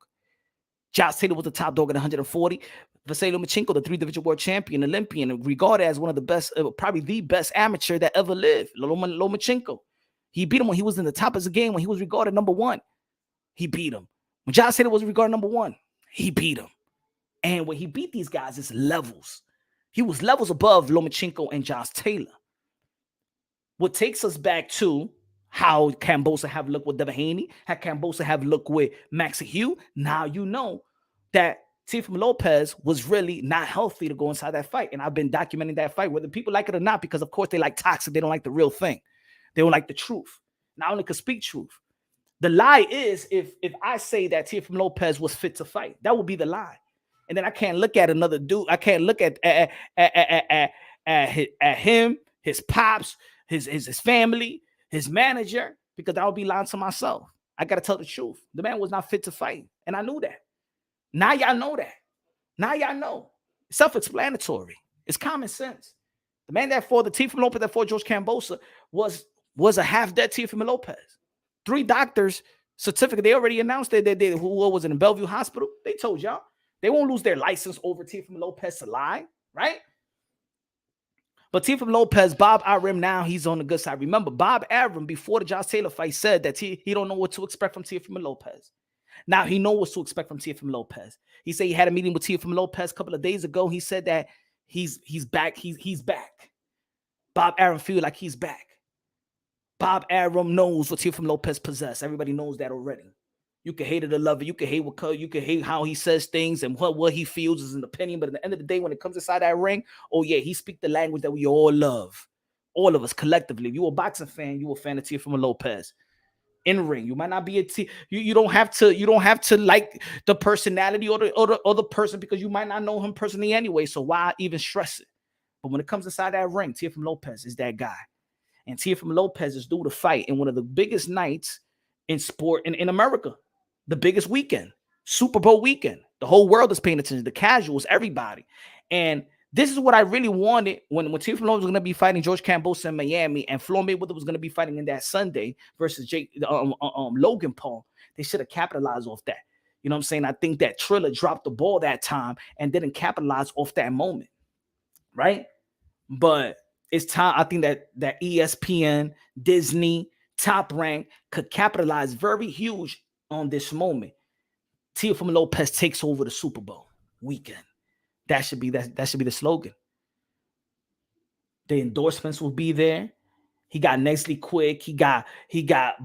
Speaker 2: Josh Taylor was the top dog at 140. Vasily Lomachenko, the 3-division world champion, Olympian, regarded as one of the best, probably the best amateur that ever lived. Lomachenko. He beat him when he was in the top of the game, when he was regarded number one. He beat him. When Josh Taylor was regarded number one, he beat him. And when he beat these guys, it's levels. He was levels above Lomachenko and Josh Taylor. What takes us back to how Kambosa have looked with Devin Haney, how Kambosa have looked with Maxie Hugh. Now you know that Teofimo Lopez was really not healthy to go inside that fight. And I've been documenting that fight, whether people like it or not, because of course they like toxic. They don't like the real thing. They don't like the truth. Not only can speak truth. The lie is if I say that Teofimo Lopez was fit to fight, that would be the lie. And then I can't look at another dude. I can't look at him, his pops, his family, his manager, because I would be lying to myself. I got to tell the truth. The man was not fit to fight. And I knew that. Now y'all know that. Now y'all know. It's self-explanatory. It's common sense. The man that fought, the Teofimo Lopez that fought George Kambosa was a half-dead Teofimo Lopez. 3 doctors certificate. They already announced that who was in Bellevue Hospital. They told y'all they won't lose their license over Teofimo Lopez to lie, right? But Teofimo Lopez, Bob Arum, now he's on the good side. Remember, Bob Arum, before the Josh Taylor fight, said that he don't know what to expect from Teofimo Lopez. Now he knows what to expect from Teofimo Lopez. He said he had a meeting with Teofimo Lopez a couple of days ago. He said that he's back. He's back. Bob Arum feel like he's back. Bob Arum knows what Teofimo Lopez possesses. Everybody knows that already. You can hate it or love it. You can hate what color. You can hate how he says things and what he feels is an opinion. But at the end of the day, when it comes inside that ring, oh yeah, he speaks the language that we all love. All of us collectively. If you're a boxing fan, you're a fan of Teofimo Lopez. In ring, you might not be you don't have to like the personality or the person, because you might not know him personally anyway. So why even stress it? But when it comes inside that ring, Teofimo Lopez is that guy. And Teofimo Lopez is due to fight in one of the biggest nights in sport in America. The biggest weekend, Super Bowl weekend. The whole world is paying attention, the casuals, everybody. And this is what I really wanted when Teofimo Lopez was going to be fighting George Kambosos in Miami, and Floyd Mayweather was going to be fighting in that Sunday versus Logan Paul. They should have capitalized off that. You know what I'm saying? I think that Triller dropped the ball that time and didn't capitalize off that moment, right? But it's time. I think that ESPN, Disney, Top Rank could capitalize very huge on this moment. Teofimo Lopez takes over the Super Bowl weekend. That should be the slogan. The endorsements will be there. He got Nestle Quick. He got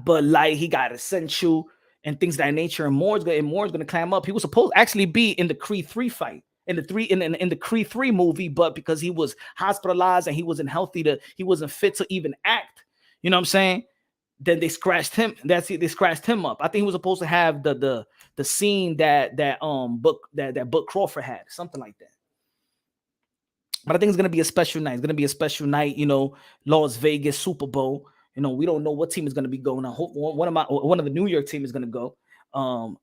Speaker 2: Bud Light. He got Essential and things of that nature. And more is going to climb up. He was supposed to actually be in the Creed 3 fight, in the Creed 3 movie, but because he was hospitalized and he wasn't healthy he wasn't fit to even act. You know what I'm saying? Then they scratched him. That's it. They scratched him up. I think he was supposed to have the scene that Book Crawford had, something like that. But I think it's gonna be a special night. It's gonna be a special night, Las Vegas Super Bowl. We don't know what team is gonna be going. I hope one of the New York team is gonna go.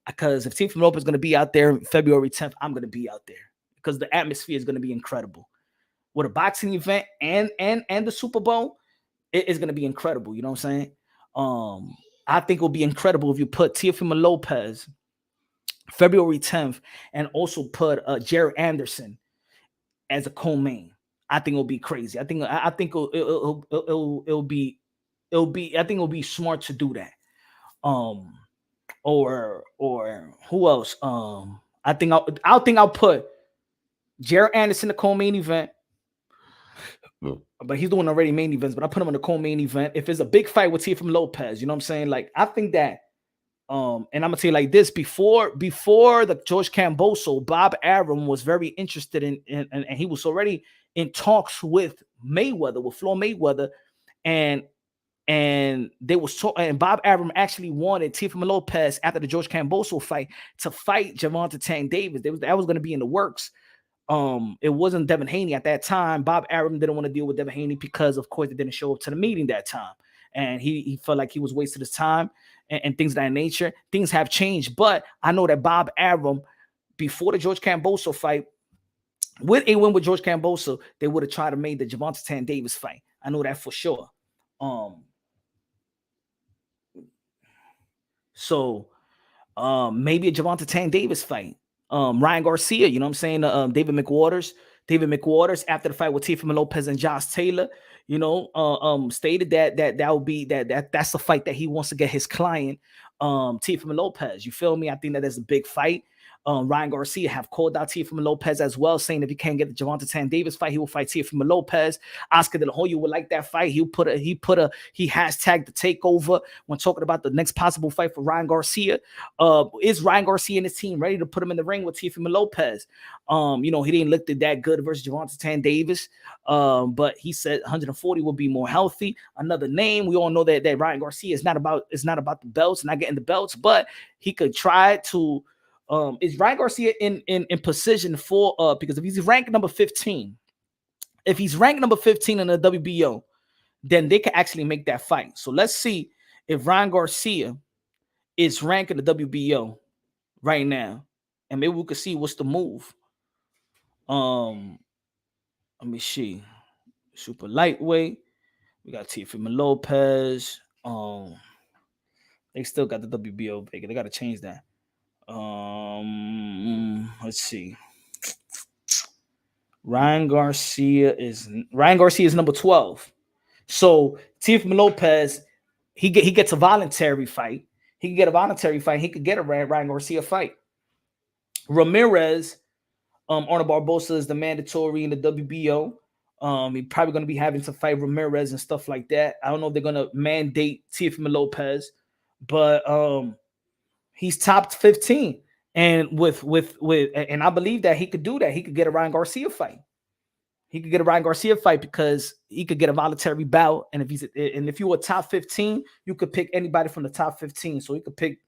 Speaker 2: Because if Teofimo Lopez is gonna be out there February 10th, I'm gonna be out there because the atmosphere is gonna be incredible. With a boxing event and the Super Bowl, it is gonna be incredible. You know what I'm saying? I think it will be incredible if you put Teofimo Lopez February 10th and also put Jared Anderson as a co-main. I think it'll be crazy. I think it'll be I think it'll be smart to do that. Or who else? I think I'll put Jared Anderson the co-main event. But he's doing already main events, but I put him in the co-main event. If it's a big fight with Teofimo Lopez, you know what I'm saying? Like, I think that, and I'm gonna tell you like this: before the George Kambosos, Bob Arum was very interested in and he was already in talks with Mayweather, with Floyd Mayweather, and they was and Bob Arum actually wanted Teofimo Lopez after the George Kambosos fight to fight Gervonta Davis. That was going to be in the works. It wasn't Devin Haney at that time. Bob Arum didn't want to deal with Devin Haney because, of course, they didn't show up to the meeting that time, and he felt like he was wasting his time and things of that nature. Things have changed, but I know that Bob Arum, before the George Kambosos fight, with a win with George Kambosos, they would have tried to make the Gervonta Davis fight. I know that for sure. So maybe a Gervonta Davis fight. Ryan Garcia, you know what I'm saying? David McWaters after the fight with Teofimo Lopez and Josh Taylor, stated that would be that's the fight that he wants to get his client, Teofimo Lopez. You feel me? I think that is a big fight. Ryan Garcia have called out Teofimo Lopez as well, saying if he can't get the Gervonta Davis fight, he will fight Teofimo Lopez. Oscar De La Hoya would like that fight. He hashtagged the takeover when talking about the next possible fight for Ryan Garcia. Is Ryan Garcia and his team ready to put him in the ring with Teofimo Lopez? He didn't look that good versus Gervonta Davis. But he said 140 will be more healthy. Another name, we all know that Ryan Garcia is not about the belts, not getting the belts, but he could try to. Is Ryan Garcia in position for because if he's ranked number 15, in the WBO, then they can actually make that fight. So let's see if Ryan Garcia is ranked in the WBO right now, and maybe we could see what's the move. Let me see. Super lightweight. We got Teofimo Lopez. They still got the WBO vacant. They got to change that. Let's see. Ryan Garcia is number 12. So Teofimo Lopez, he gets a voluntary fight. He can get a voluntary fight. He could get a Ryan Garcia fight. Ramirez, Arnold Barbosa is the mandatory in the WBO. He's probably going to be having to fight Ramirez and stuff like that. I don't know if they're going to mandate Teofimo Lopez, but he's top 15. And and I believe that he could do that. He could get a Ryan Garcia fight. He could get a Ryan Garcia fight because he could get a voluntary bout. And if you were top 15, you could pick anybody from the top 15. So he could pick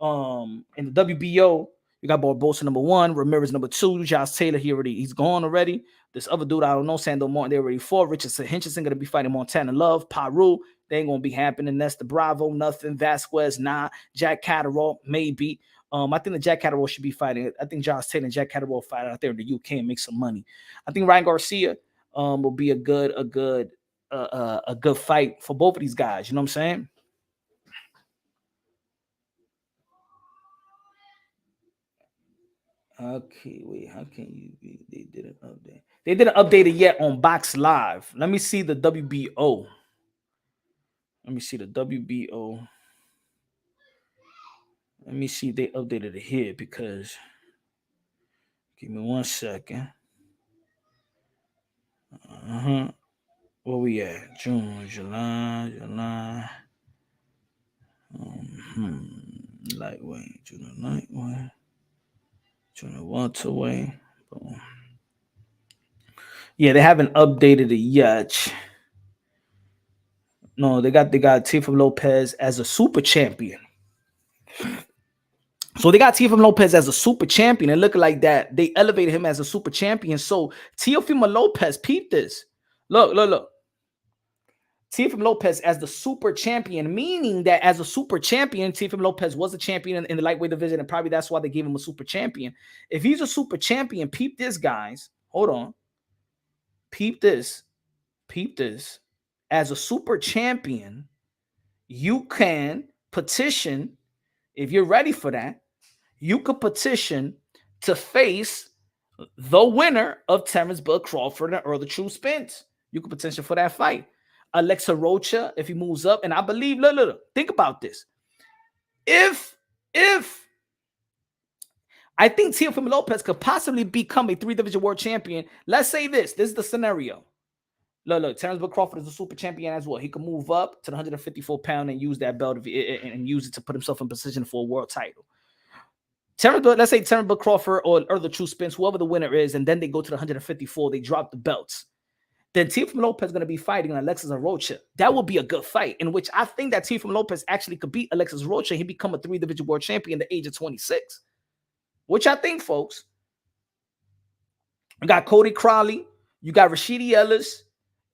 Speaker 2: in the WBO, you got Barbosa number 1, Ramirez number 2, Josh Taylor, he's gone already. This other dude, I don't know, Sando Martin, they already fought. Richardson Henderson gonna be fighting Montana Love, Paru, they ain't gonna be happening. Nesta Bravo, nothing. Vasquez, nah. Jack Catterall, maybe. I think the Jack Catterall should be fighting. I think Josh Taylor and Jack Catterall fight out there in the UK and make some money. I think Ryan Garcia will be a good fight for both of these guys. You know what I'm saying? Okay, wait. How can you? They didn't update. They didn't update it yet on Box Live. Let me see the WBO. Let me see the WBO. Let me see if they updated it here because. Give me 1 second. Where we at? June, July. Lightweight, junior lightweight, junior welterweight. Boom. Yeah, they haven't updated it yet. No, they got Teofimo Lopez as a super champion. So they got Teofimo Lopez as a super champion, and looking like that, they elevated him as a super champion. So Teofimo Lopez, peep this. Look. Teofimo Lopez as the super champion, meaning that as a super champion, Teofimo Lopez was a champion in the lightweight division, and probably that's why they gave him a super champion. If he's a super champion, peep this, guys. Hold on. Peep this. As a super champion, you can petition, if you're ready for that, you could petition to face the winner of Terrence Bud Crawford and Earl the True Spence. You could petition for that fight. Alexa Rocha, if he moves up, and I believe, look, think about this. If I think Teofimo Lopez could possibly become a 3-division world champion, let's say this is the scenario. Look, Terrence Bud Crawford is a super champion as well. He could move up to the 154-pound and use that belt and use it to put himself in position for a world title. Let's say Terrence Bud Crawford or the True Spence, whoever the winner is, and then they go to the 154, they drop the belts. Then Teofimo Lopez is going to be fighting Alexis Rocha. That would be a good fight, in which I think that Teofimo Lopez actually could beat Alexis Rocha. He'd become a 3-division world champion at the age of 26. Which I think, folks. You got Cody Crowley. You got Rashidi Ellis.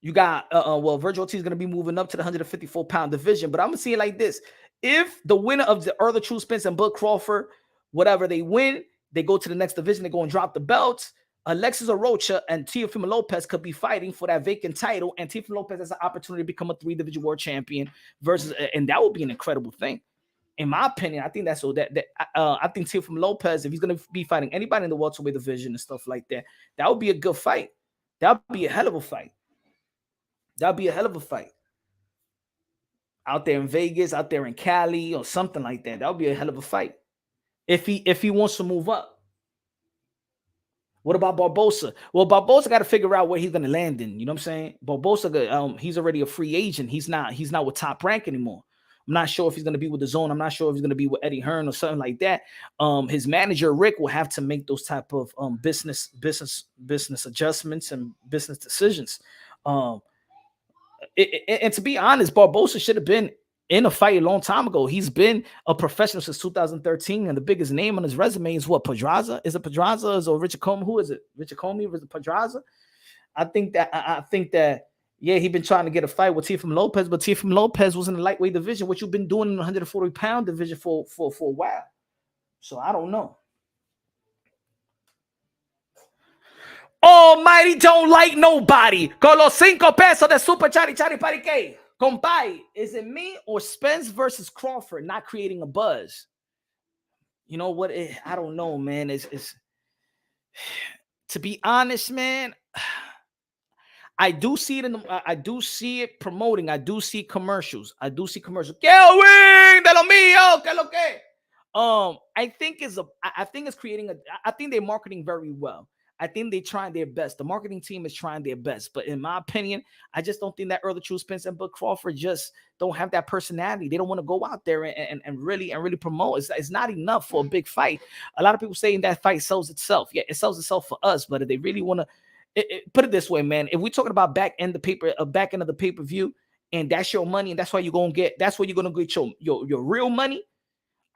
Speaker 2: You got, Virgil Ortiz is going to be moving up to the 154-pound division. But I'm going to see it like this. If the winner of the Earl True Spence and Bud Crawford, whatever they win, they go to the next division, they go and drop the belts. Alexis Rocha and Teofimo Lopez could be fighting for that vacant title, and Teofimo Lopez has an opportunity to become a 3-division world champion and that would be an incredible thing. In my opinion, I think I think Teofimo Lopez, if he's going to be fighting anybody in the welterweight division and stuff like that, that would be a good fight. That would be a hell of a fight. Out there in Vegas, out there in Cali, or something like that. That would be a hell of a fight. If he wants to move up. What about Barbosa? Well, Barbosa got to figure out where he's going to land in. You know what I'm saying? Barbosa, he's already a free agent. He's not with Top Rank anymore. I'm not sure if he's going to be with the Zone. I'm not sure if he's going to be with Eddie Hearn or something like that. His manager Rick will have to make those type of business adjustments and business decisions. And to be honest, Barbosa should have been in a fight a long time ago. He's been a professional since 2013, and the biggest name on his resume is what? Pedraza? Is it Pedraza? Is it Richard Comey? Who is it? Richard Comey? Or is it Pedraza? I think that yeah, he's been trying to get a fight with Teofimo Lopez, but Teofimo Lopez was in the lightweight division, what you've been doing in the 140-pound division for a while. So I don't know. Almighty don't like nobody. Con los 5 pesos de super chari parique. Compay, is it me or Spence versus Crawford not creating a buzz? You know what? I don't know, man. to be honest, man, I do see it I do see it promoting. I do see commercials. Kelvin, de lo mío, que lo que. I think it's creating I think they're marketing very well. I think they're trying their best. The marketing team is trying their best. But in my opinion, I just don't think that Earl the True Spence and Crawford just don't have that personality. They don't want to go out there and really promote. It's not enough for a big fight. A lot of people saying that fight sells itself. Yeah, it sells itself for us. But if they really want to put it this way, man, if we're talking about back end of the pay-per-view, and that's your money, and that's why you're gonna get your real money.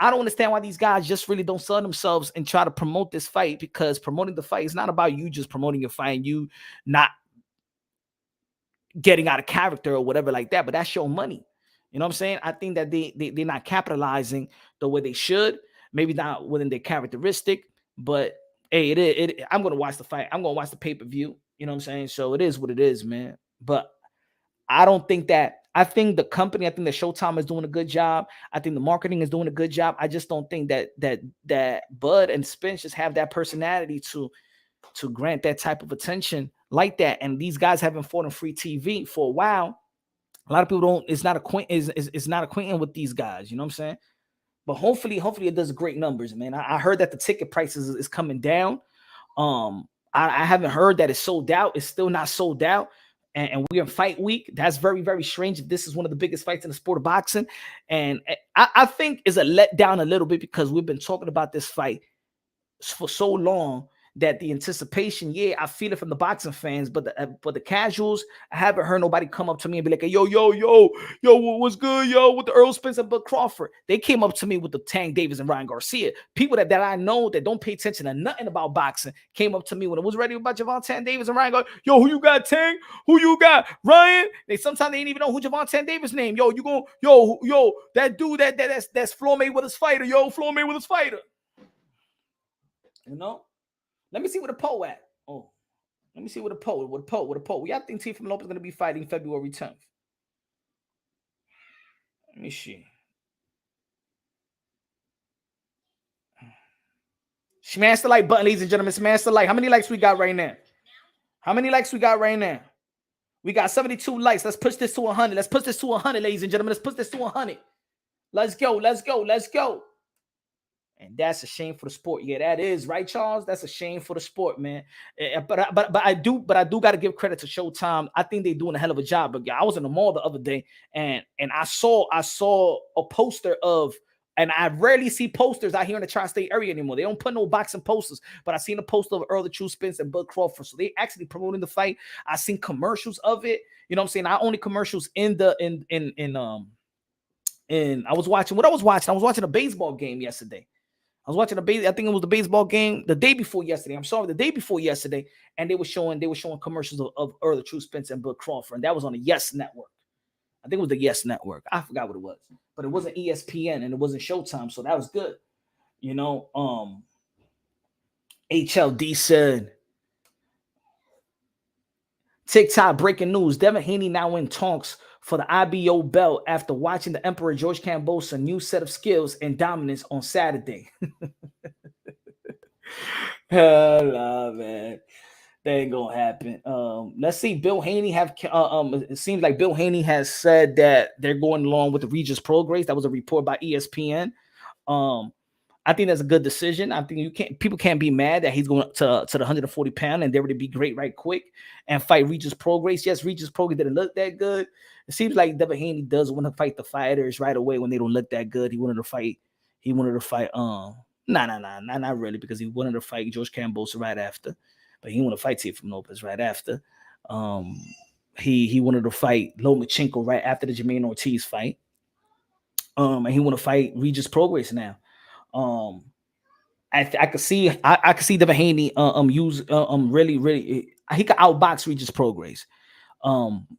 Speaker 2: I don't understand why these guys just really don't sell themselves and try to promote this fight, because promoting the fight is not about you just promoting your fight and you not getting out of character or whatever like that, but that's your money. You know what I'm saying? I think that they're not capitalizing the way they should, maybe not within their characteristic, but hey, I'm going to watch the fight. I'm going to watch the pay-per-view. You know what I'm saying? So it is what it is, man. But I don't think that. I think the company, I think that Showtime is doing a good job. I think the marketing is doing a good job. I just don't think that Bud and Spence just have that personality to grant that type of attention like that. And these guys haven't fought on free TV for a while. A lot of people it's not acquainted with these guys. You know what I'm saying? But hopefully it does great numbers, man. I heard that the ticket prices is coming down. I haven't heard that it's sold out. It's still not sold out. And we're in fight week. That's very, very strange. This is one of the biggest fights in the sport of boxing. And I think is a letdown a little bit, because we've been talking about this fight for so long that the anticipation, yeah, I feel it from the boxing fans, but the casuals, I haven't heard nobody come up to me and be like, yo, what's good, yo, with the Earl Spence and Bud Crawford. They came up to me with the Tank Davis and Ryan Garcia. People that I know that don't pay attention to nothing about boxing came up to me when it was ready about Gervonta Davis and Ryan Garcia. Yo, who you got, Tank? Who you got, Ryan? Sometimes they didn't even know who Gervonta Davis' name. Yo, that dude that's Floyd Mayweather's fighter. Yo, Floyd Mayweather's fighter. You know? Let me see where the poll at. Oh, let me see where the poll. Y'all think Teofimo Lopez is going to be fighting February 10th? Let me see. Smash the like button, ladies and gentlemen. Smash the like. How many likes we got right now? We got 72 likes. Let's push this to 100. Ladies and gentlemen. Let's push this to 100. Let's go. And that's a shame for the sport. Yeah, that is right, Charles. That's a shame for the sport, man. But I do got to give credit to Showtime. I think they're doing a hell of a job. But yeah, I was in the mall the other day, and I saw a poster of, and I rarely see posters out here in the tri-state area anymore. They don't put no boxing posters, but I seen a poster of Earl the True Spence and Bud Crawford. So they actually promoting the fight. I seen commercials of it. You know what I'm saying? Not only commercials I was watching a baseball game yesterday. I think it was the baseball game the day before yesterday. And they were showing commercials of Earl the True Spence and Bud Crawford, and that was on the Yes Network. I think it was the Yes Network. I forgot what it was, but it wasn't ESPN and it wasn't Showtime, so that was good. You know, HLD said, TikTok breaking news: Devin Haney now in talks for the IBO belt after watching the Emperor George Kambosos' new set of skills and dominance on Saturday. Hello, man. That ain't gonna happen. Let's see. Bill Haney it seems like Bill Haney has said that they're going along with the Regis Prograis. That was a report by ESPN. I think that's a good decision. I think people can't be mad that he's going to the 140 pound and they're going to be great right quick and fight Regis Prograis. Yes, Regis Prograis didn't look that good. It seems like Devin Haney does want to fight the fighters right away when they don't look that good. He wanted to fight. Not really, because he wanted to fight George Kambosos right after, but he wanted to fight Teofimo Lopez right after. He wanted to fight Lomachenko right after the Jermaine Ortiz fight. And he want to fight Regis Prograis now. I could see Devin Haney really he could outbox Regis Prograis.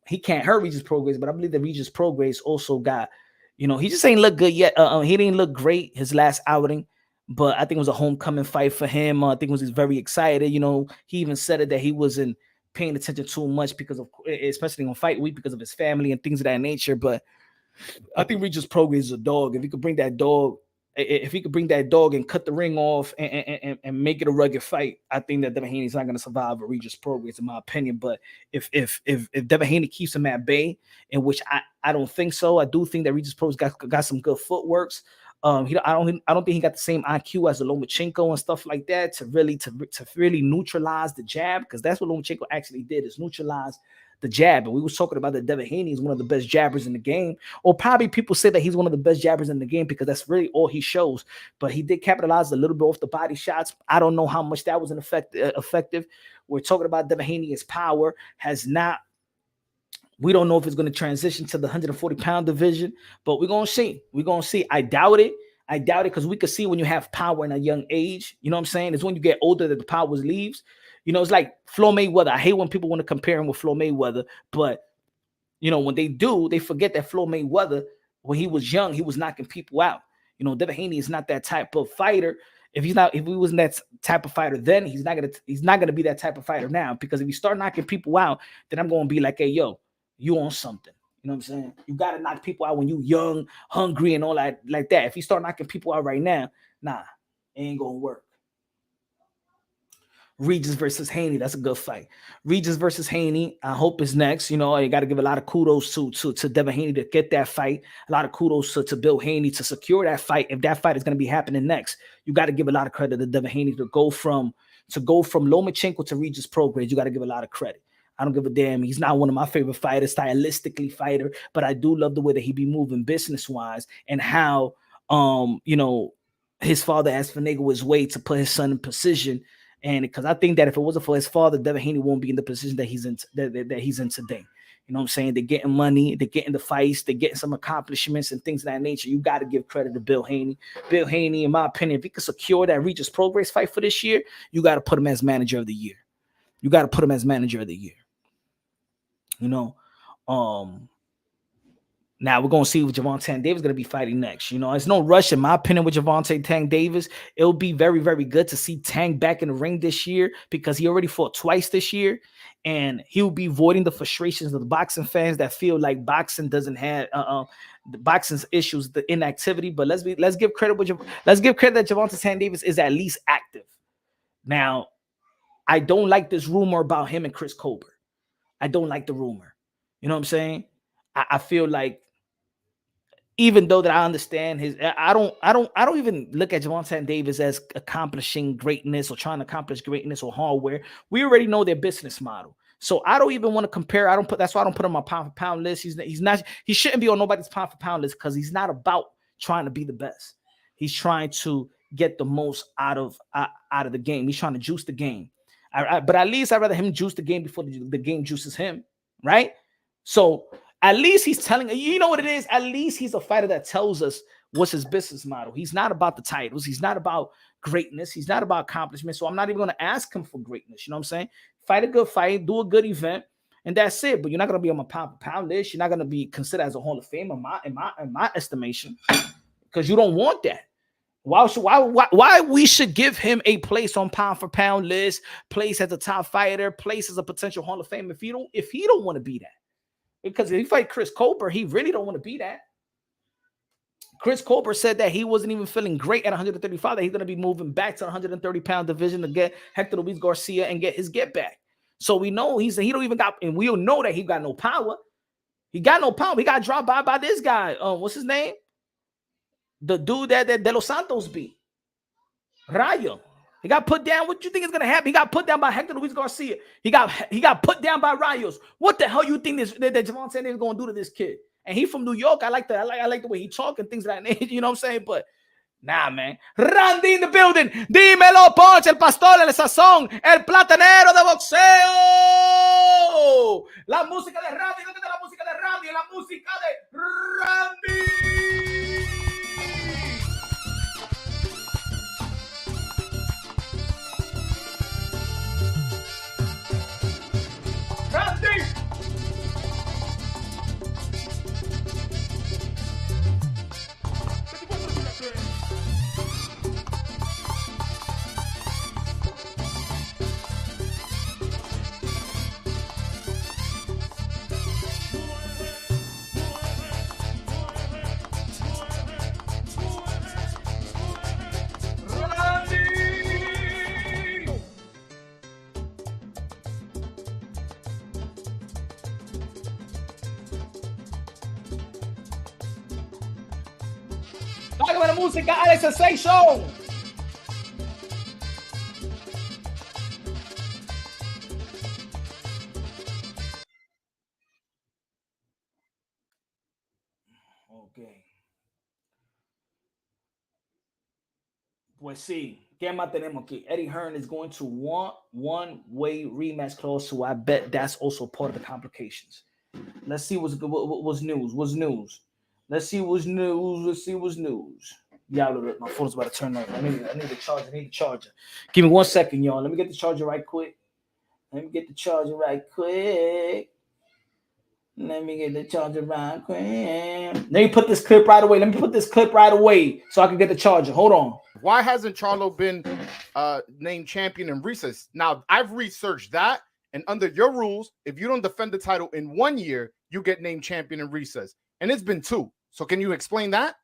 Speaker 2: He can't hurt Regis Prograis, but I believe that Regis Prograis also got, he just ain't look good yet. He didn't look great his last outing, but I think it was a homecoming fight for him. I think he was very excited. He even said it that he wasn't paying attention too much especially on fight week, because of his family and things of that nature. But I think Regis Prograis is a dog. If he could bring that dog, if he could bring that dog and cut the ring off and make it a rugged fight, I think that Devin Haney's not going to survive a Regis Prograis, in my opinion. But if Devin Haney keeps him at bay, in which I don't think so, I do think that Regis Prograis got some good footworks. I don't think he got the same IQ as the Lomachenko and stuff like that to really neutralize the jab, because that's what Lomachenko actually did, is neutralize the jab. And we were talking about that Devin Haney is one of the best jabbers in the game, or probably people say that he's one of the best jabbers in the game because that's really all he shows. But he did capitalize a little bit off the body shots. I don't know how much that was effective. We're talking about Devin Haney. His power has not. We don't know if it's going to transition to the 140-pound division, but we're going to see. We're going to see. I doubt it. I doubt it, because we could see when you have power in a young age. You know what I'm saying? It's when you get older that the power leaves. You know, it's like Floyd Mayweather. I hate when people want to compare him with Floyd Mayweather, but, you know, when they do, they forget that Floyd Mayweather, when he was young, he was knocking people out. You know, Devin Haney is not that type of fighter. If he wasn't that type of fighter then, he's not gonna be that type of fighter now, because if you start knocking people out, then I'm going to be like, hey, yo, you on something. You know what I'm saying? You got to knock people out when you young, hungry, and all that like that. If you start knocking people out right now, nah, it ain't going to work. Regis versus Haney, that's a good fight. Regis versus Haney, I hope is next. You know, you got to give a lot of kudos to Devin Haney to get that fight. A lot of kudos to Bill Haney to secure that fight. If that fight is going to be happening next, you got to give a lot of credit to Devin Haney to go from Lomachenko to Regis Prograis. You got to give a lot of credit. I don't give a damn. He's not one of my favorite fighters, stylistically fighter, but I do love the way that he be moving business-wise, and how, you know, his father asked finagle his way to put his son in position. And because I think that if it wasn't for his father, Devin Haney won't be in the position that he's in today. You know what I'm saying? They're getting money, they're getting the fights, they're getting some accomplishments and things of that nature. You got to give credit to Bill Haney. Bill Haney, in my opinion, if he could secure that Regis Prograis fight for this year, you got to put him as manager of the year. You got to put him as manager of the year. You know, now we're going to see what Gervonta Davis is going to be fighting next. You know, there's no rush, in my opinion, with Gervonta Tank Davis. It'll be very, very good to see Tank back in the ring this year, because he already fought twice this year, and he'll be avoiding the frustrations of the boxing fans that feel like boxing doesn't have the boxing's issues, the inactivity. But let's give credit that Gervonta Tank Davis is at least active. Now, I don't like this rumor about him and Chris Colbert. I don't like the rumor. You know what I'm saying? I feel like, even though that I understand I don't even look at Gervonta Davis as accomplishing greatness or trying to accomplish greatness or hardware. We already know their business model. So I don't even want to compare. That's why I don't put him on pound for pound list. He shouldn't be on nobody's pound for pound list, because he's not about trying to be the best. He's trying to get the most out of the game. He's trying to juice the game. But at least I'd rather him juice the game before the game juices him, right? So at least he's telling, you know what it is? At least he's a fighter that tells us what's his business model. He's not about the titles. He's not about greatness. He's not about accomplishment. So I'm not even going to ask him for greatness. You know what I'm saying? Fight a good fight, do a good event, and that's it. But you're not going to be on my pound for pound list. You're not going to be considered as a Hall of Fame in my estimation, because you don't want that. Why we should give him a place on pound for pound list, place as a top fighter, place as a potential Hall of Fame if he don't want to be that. Because if he fight Chris Colbert, he really don't want to be that. Chris Colbert said that he wasn't even feeling great at 135, that he's going to be moving back to the 130-pound division to get Hector Luis Garcia and get his get back. So we know he don't even got, and we'll know that he got no power. He got no power. He got dropped by this guy. What's his name? The dude that De Los Santos beat. Rayo. He got put down. What do you think is gonna happen? He got put down by Hector Luis Garcia. He got put down by Rayos. What the hell you think that Gervonta Davis is gonna do to this kid? And he from New York. I like the way he talk and things like that. You know what I'm saying? But nah, man. Randy in the building. Dímelo, Ponch, el pastor, el sazón, el platanero de boxeo. La música de Randy, no la música de Randy, la música de Randy. Randy! música, Alex Sensation. Ok. Pues sí, ¿qué más tenemos aquí? Eddie Hearn is going to want one-way rematch clause, so I bet that's also part of the complications. Let's see what's news. What's news? Let's see what's news. Yeah, my phone's about to turn on. I need the charger. I need the charger. Give me 1 second, y'all. Let me get the charger right quick. Let me get the charger right quick. Let me put this clip right away. So I can get the charger. Hold on.
Speaker 3: Why hasn't Charlo been named champion in recess? Now, I've researched that, and under your rules, if you don't defend the title in 1 year, you get named champion in recess. And it's been 2. So can you explain that?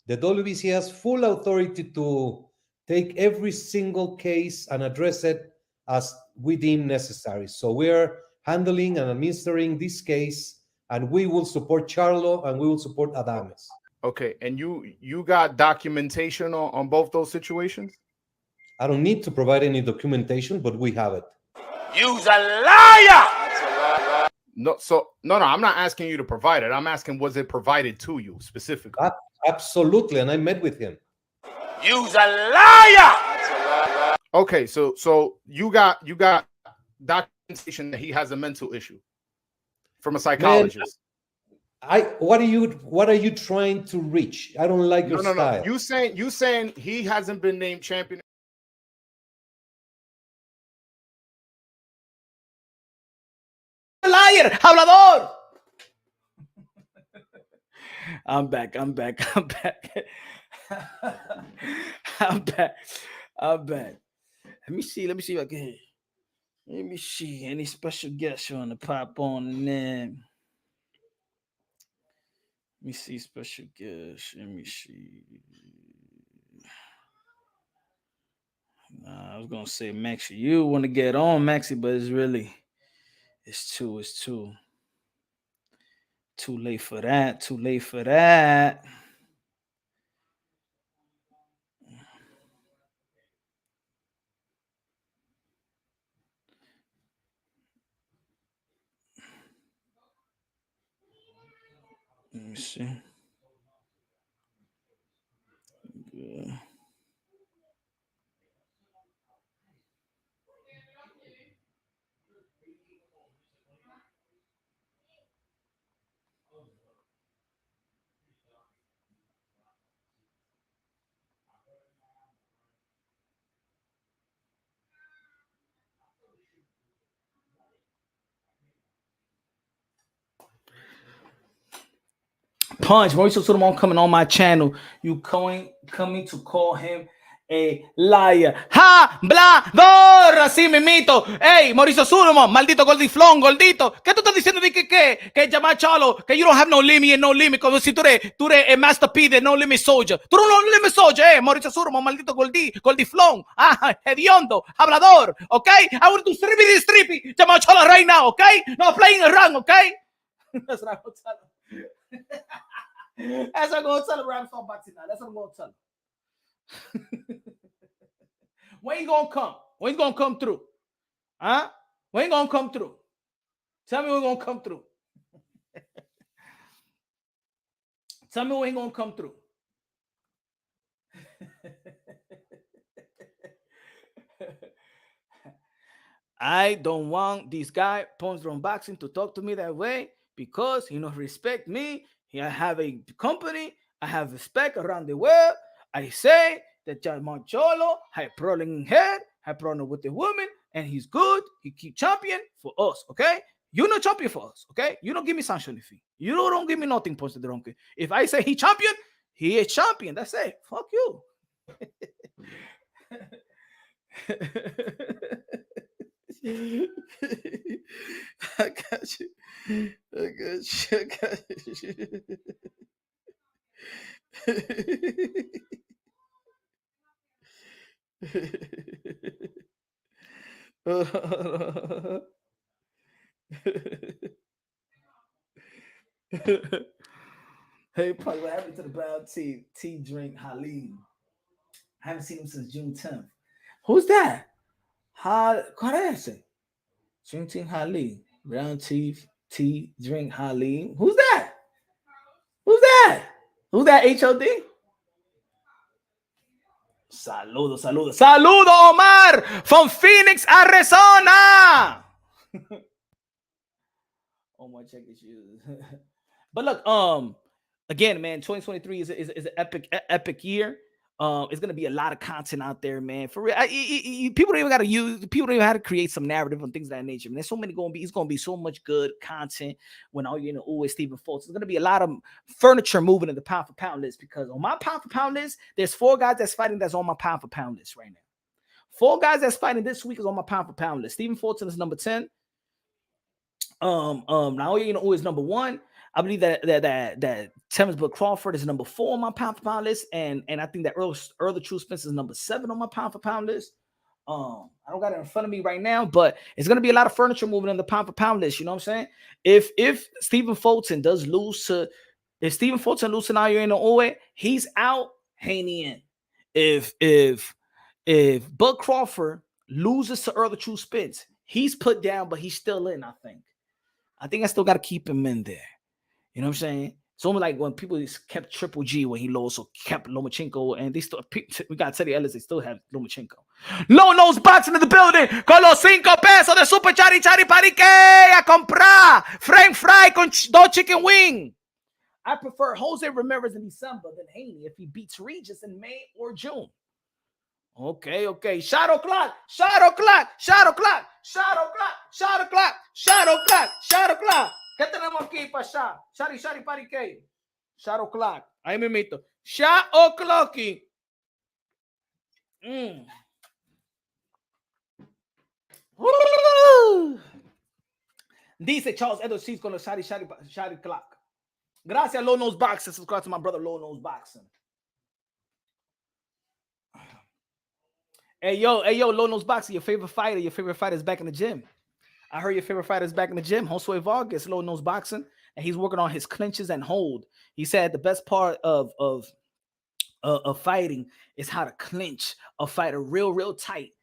Speaker 4: The WBC has full authority to take every single case and address it as we deem necessary. So we're handling and administering this case, and we will support Charlo and we will support Adames.
Speaker 3: Okay, and you got documentation on both those situations?
Speaker 4: I don't need to provide any documentation, but we have it.
Speaker 1: You's a liar!
Speaker 3: No, I'm not asking you to provide it. I'm asking, was it provided to you specifically?
Speaker 4: Absolutely, and I met with him.
Speaker 1: You's a liar!
Speaker 3: Okay, so you got documentation that he has a mental issue from a psychologist.
Speaker 4: What are you trying to reach? I don't like your style.
Speaker 3: You saying he hasn't been named champion.
Speaker 2: Liar, hablador. I'm back. Let me see if I can. Let me see any special guests you want to pop on, and then let me see special guests. Let me see. I was gonna say Maxie. You want to get on Maxie, but it's too late for that. Too late for that. Let me see. Yeah. Punch, Mauricio Solomon coming on my channel. You coming to call him a liar. Hablador, así mismito. Hey, Mauricio Solomon, maldito gordiflón, gordito. ¿Qué tú estás diciendo de que Jamal Charlo, que you don't have no limit and no limit? Como si tú eres a Master P de No Limit Soldier. Tú no limit soldier, Mauricio Solomon, maldito gordiflón. Hediondo, hablador, okay? I want to do strippy, Jamal Charlo right now, okay? No playing around, okay? That's what I'm going to tell him. That's what I'm going to tell him. I'm talking about tonight. That's what I'm going to tell him. When you going to come? When you going to come through? Huh? When you going to come through? Tell me when you going to come through. Tell me when you going to come through. I don't want this guy, Punch Drone Boxing, to talk to me that way because he don't respect me. I have a company. I have respect around the world. I say that Jamal Charlo had problem in head, had problem with the woman, and he's good. He keep champion for us, okay? You're not champion for us, okay? You don't give me sanction fee. You don't give me nothing, Punch the Drone. If I say he champion, he is champion. That's it. Fuck you. I got you. Hey, probably what happened to the brown tea drink Halim. I haven't seen him since June 10th. Who's that? Qual é esse? Drinking Halim. Brown tea drink Halim. Who's that? Who's that? Who's that? HOD? Saludo, Omar from Phoenix, Arizona. Omar, check this shoes. But look, again, man, 2023 is an epic year. It's gonna be a lot of content out there, man. For real, people don't even have to create some narrative and things of that nature. Man, there's so many it's gonna be so much good content when all you know always Stephen Fulton. There's gonna be a lot of furniture moving in the pound for pound list because on my pound for pound list, there's 4 guys that's fighting that's on my pound for pound list right now. 4 guys that's fighting this week is on my pound for pound list. Stephen Fulton is number 10. Now you know is number 1. I believe that Spence-Crawford is number 4 on my pound for pound list, and I think that Earl True Spence is number 7 on my pound for pound list. I don't got it in front of me right now, but it's gonna be a lot of furniture moving in the pound for pound list. You know what I'm saying? If Stephen Fulton does lose to, if Stephen Fulton loses to Inoue, he's out. Haney in. If Bud Crawford loses to Earl True Spence, he's put down, but he's still in. I think I still got to keep him in there. You know what I'm saying? It's almost like when people kept Triple G when he lost, so kept Lomachenko, and they still, we got Teddy Ellis, they still have Lomachenko. Low nose boxing in the building, con los 5 pesos de Super Chari Parique a comprar Frank Fry con 2 chicken wing. I prefer Jose Ramirez in December than Haney if he beats Regis in May or June. Okay. Shadow clock. ¿Qué tenemos aquí para Shari Parique? Shadow clock. Ahí me meto. Shadow clocking. Dice Charles Edwards, she's going to Shari clock. Gracias, Low Nose Boxing. Subscribe to my brother, Low Nose Boxing. Hey, yo, Low Nose Boxing, your favorite fighter is back in the gym. I heard your favorite fighter is back in the gym. Josue Vargas, Low Nose Boxing, and he's working on his clinches and hold. He said the best part of fighting is how to clinch a fighter real tight.